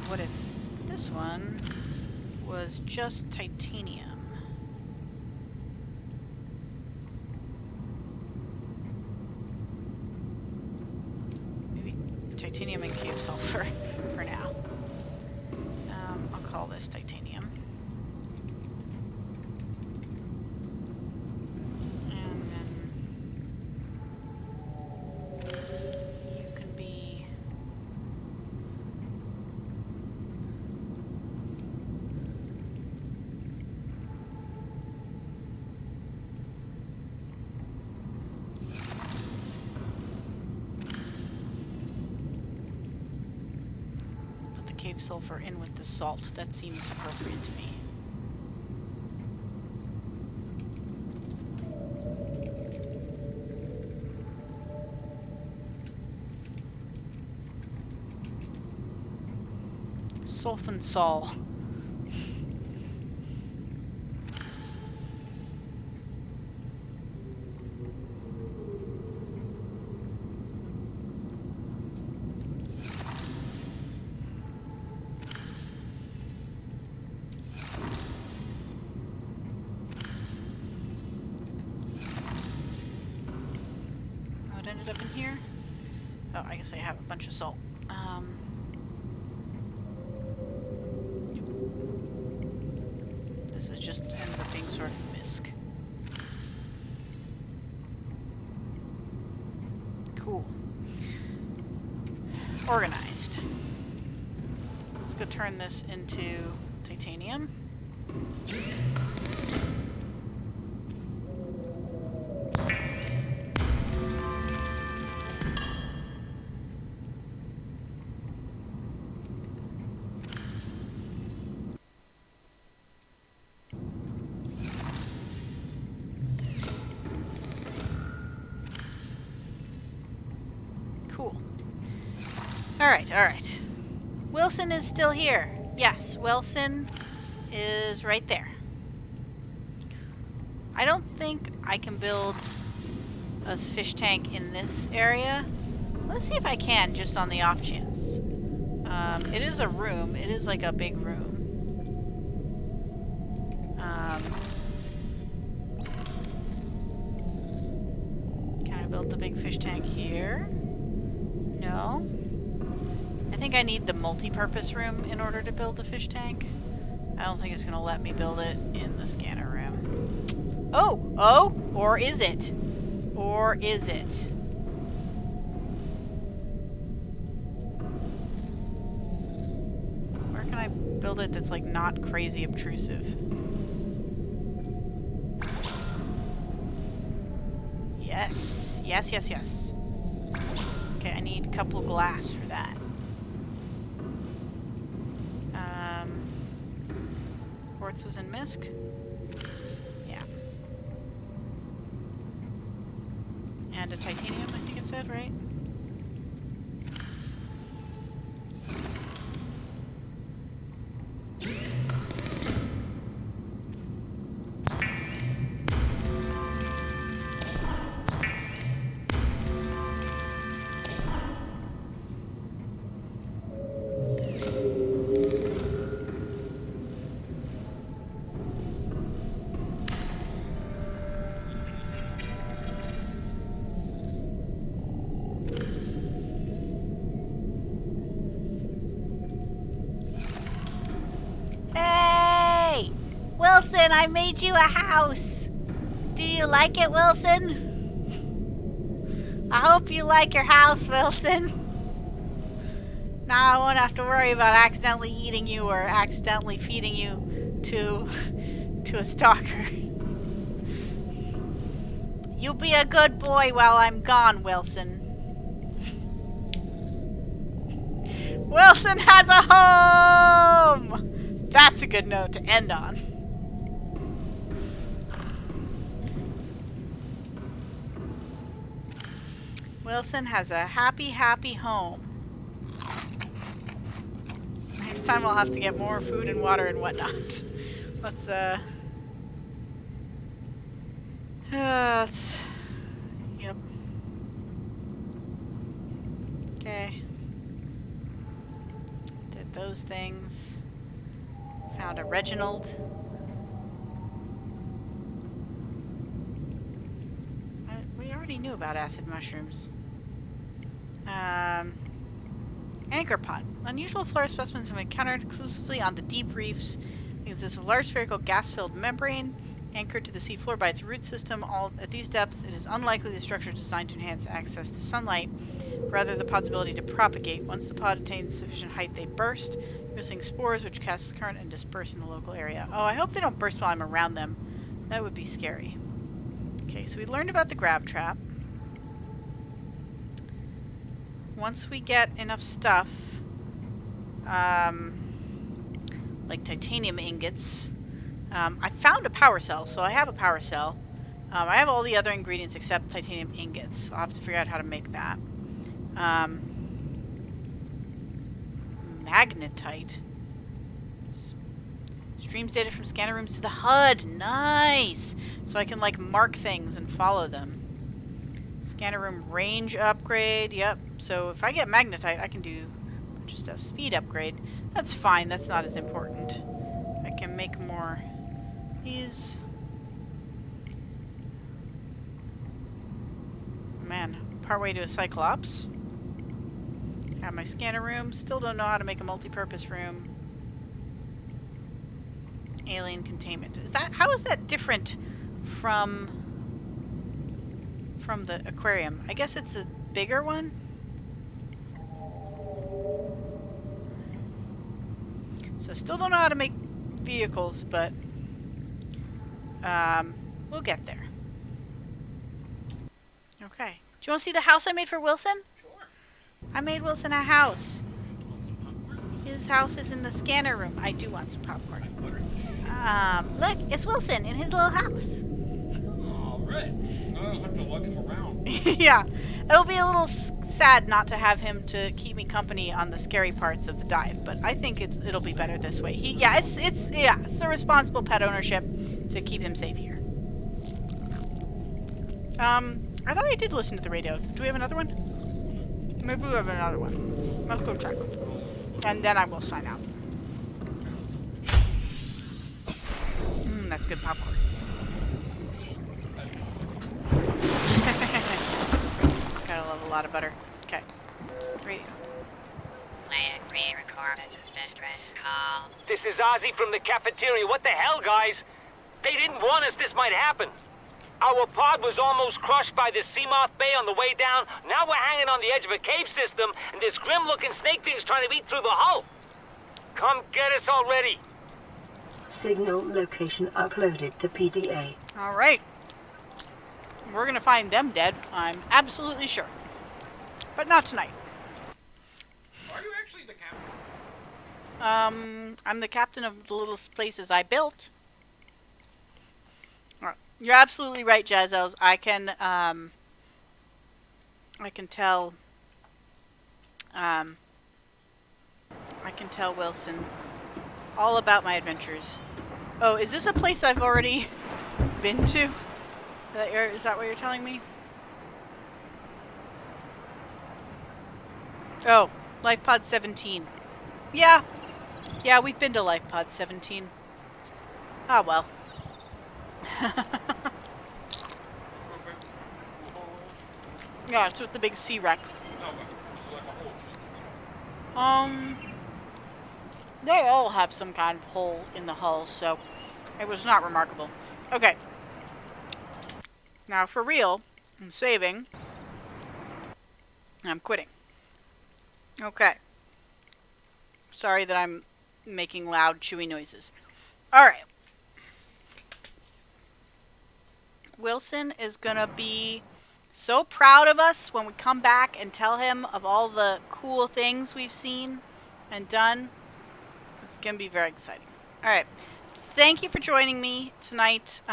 What if this one was just titanium? Maybe titanium and cave sulfur for now. I'll call this titanium. And then you can be... cave sulfur in with the salt. That seems appropriate to me. Sulfan sol. Ended up in here? Oh, I guess I have a bunch of salt. This is just ends up being sort of misc. Cool. Organized. Let's go turn this into titanium. Cool. Alright. Wilson is still here. Yes, Wilson is right there. I don't think I can build a fish tank in this area. Let's see if I can, just on the off chance. It is a room. It is like a big room. Can I build the big fish tank here? No. I think I need the multi-purpose room in order to build the fish tank. I don't think it's going to let me build it in the scanner room. Oh! Oh! Or is it? Or is it? Where can I build it that's like not crazy obtrusive? Yes. Yes, yes, yes. Okay, I need a couple of glass for that. Quartz was in Misk? Yeah. And a titanium, I think it said, right? Hey! Wilson, I made you a house! Do you like it, Wilson? I hope you like your house, Wilson. Now I won't have to worry about accidentally eating you or accidentally feeding you to a stalker. You be a good boy while I'm gone, Wilson. Wilson has a home! That's a good note to end on. Wilson has a happy, happy home. Next time we'll have to get more food and water and whatnot. Let's, yep. Okay. Did those things. Found a Reginald. We already knew about acid mushrooms. Anchor pod. Unusual flora specimens have been encountered exclusively on the deep reefs. It consists of a large spherical gas-filled membrane anchored to the seafloor by its root system. All at these depths, it is unlikely the structure is designed to enhance access to sunlight, rather the pod's ability to propagate. Once the pod attains sufficient height, they burst, releasing spores which cast current and disperse in the local area. Oh, I hope they don't burst while I'm around them. That would be scary. Okay, so we learned about the grab trap. Once we get enough stuff, like titanium ingots, I found a power cell, so I have a power cell. I have all the other ingredients except titanium ingots. I'll have to figure out how to make that. Magnetite. Streams data from scanner rooms to the HUD. Nice! So I can, like, mark things and follow them. Scanner room range upgrade. Yep. So if I get magnetite, I can do a bunch of stuff. Speed upgrade. That's fine. That's not as important. I can make more. These. Man, partway to a Cyclops. Have my scanner room. Still don't know how to make a multi-purpose room. Alien containment. Is that, how is that different from the aquarium? I guess it's a bigger one. So still don't know how to make vehicles, but we'll get there. Okay. Do you want to see the house I made for Wilson? Sure. I made Wilson a house. Want some popcorn? His house is in the scanner room. I do want some popcorn. I buttered the shit. Look, it's Wilson in his little house. All right. I'll have to lug him around. Yeah. It'll be a little sad not to have him to keep me company on the scary parts of the dive, but I think it'll be better this way. It's the responsible pet ownership to keep him safe here. I thought I did listen to the radio. Do we have another one? Maybe we have another one. Let's go check. And then I will sign out. That's good popcorn. Gotta love a lot of butter. Okay. Radio. Playing pre-recorded distress call. This is Ozzy from the cafeteria. What the hell, guys? They didn't warn us this might happen. Our pod was almost crushed by this Seamoth Bay on the way down. Now we're hanging on the edge of a cave system, and this grim-looking snake thing's trying to eat through the hull. Come get us already. Signal location uploaded to PDA. All right. We're gonna find them dead. I'm absolutely sure. But not tonight. Are you actually the captain? I'm the captain of the little places I built. You're absolutely right, Jazzels. I can tell Wilson all about my adventures. Oh, is this a place I've already been to? Is that what you're telling me? Oh, Life Pod 17. Yeah, we've been to Life Pod 17. Ah, well. Yeah, it's with the big sea wreck. They all have some kind of hole in the hull, so it was not remarkable. Okay. Now, for real, I'm saving. I'm quitting. Okay. Sorry that I'm making loud, chewy noises. Alright. Wilson is gonna be so proud of us when we come back and tell him of all the cool things we've seen and done. It's gonna be very exciting. Alright. Thank you for joining me tonight.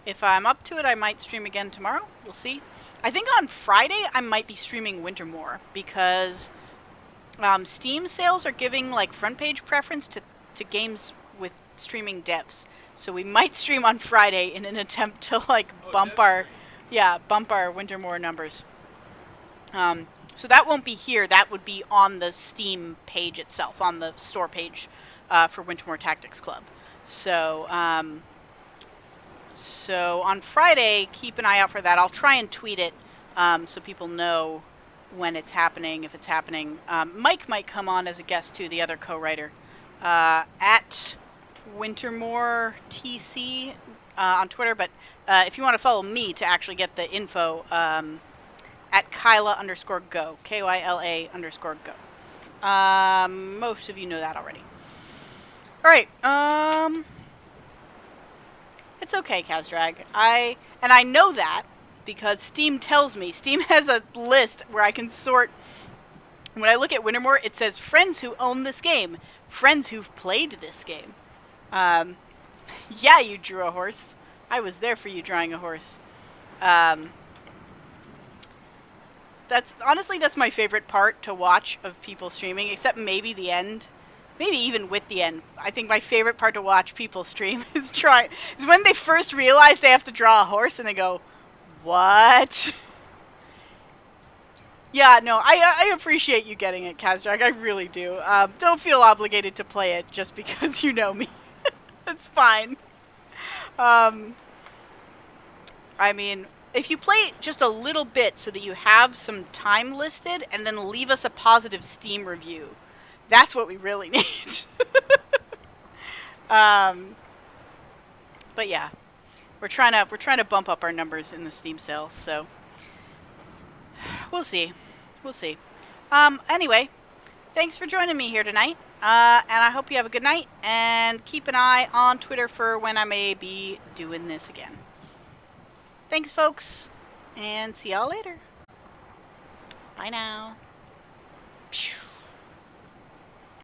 If I'm up to it, I might stream again tomorrow. We'll see. I think on Friday I might be streaming Wintermore because Steam sales are giving like front page preference to games with streaming devs. So we might stream on Friday in an attempt to like bump our Wintermore numbers. So that won't be here. That would be on the Steam page itself, on the store page for Wintermore Tactics Club. So on Friday, keep an eye out for that. I'll try and tweet it so people know when it's happening, if it's happening. Mike might come on as a guest too, the other co-writer, at Wintermore TC on Twitter. But if you want to follow me to actually get the info, at Kyla_go, KYLA_go. Most of you know that already. All right. It's okay, Kazdrag. I know that because Steam tells me. Steam has a list where I can sort. When I look at Wintermore, it says friends who own this game, friends who've played this game. Yeah, you drew a horse. I was there for you drawing a horse. That's my favorite part to watch of people streaming, except maybe the end. Maybe even with the end. I think my favorite part to watch people stream is when they first realize they have to draw a horse and they go, what? Yeah, no, I appreciate you getting it, Kazdrag. I really do. Don't feel obligated to play it just because you know me. It's fine. I mean, if you play it just a little bit so that you have some time listed and then leave us a positive Steam review, that's what we really need. But yeah, we're trying to bump up our numbers in the Steam sale, so we'll see. Anyway, thanks for joining me here tonight, and I hope you have a good night, and keep an eye on Twitter for when I may be doing this again. Thanks, folks, and see y'all later. Bye now. Phew.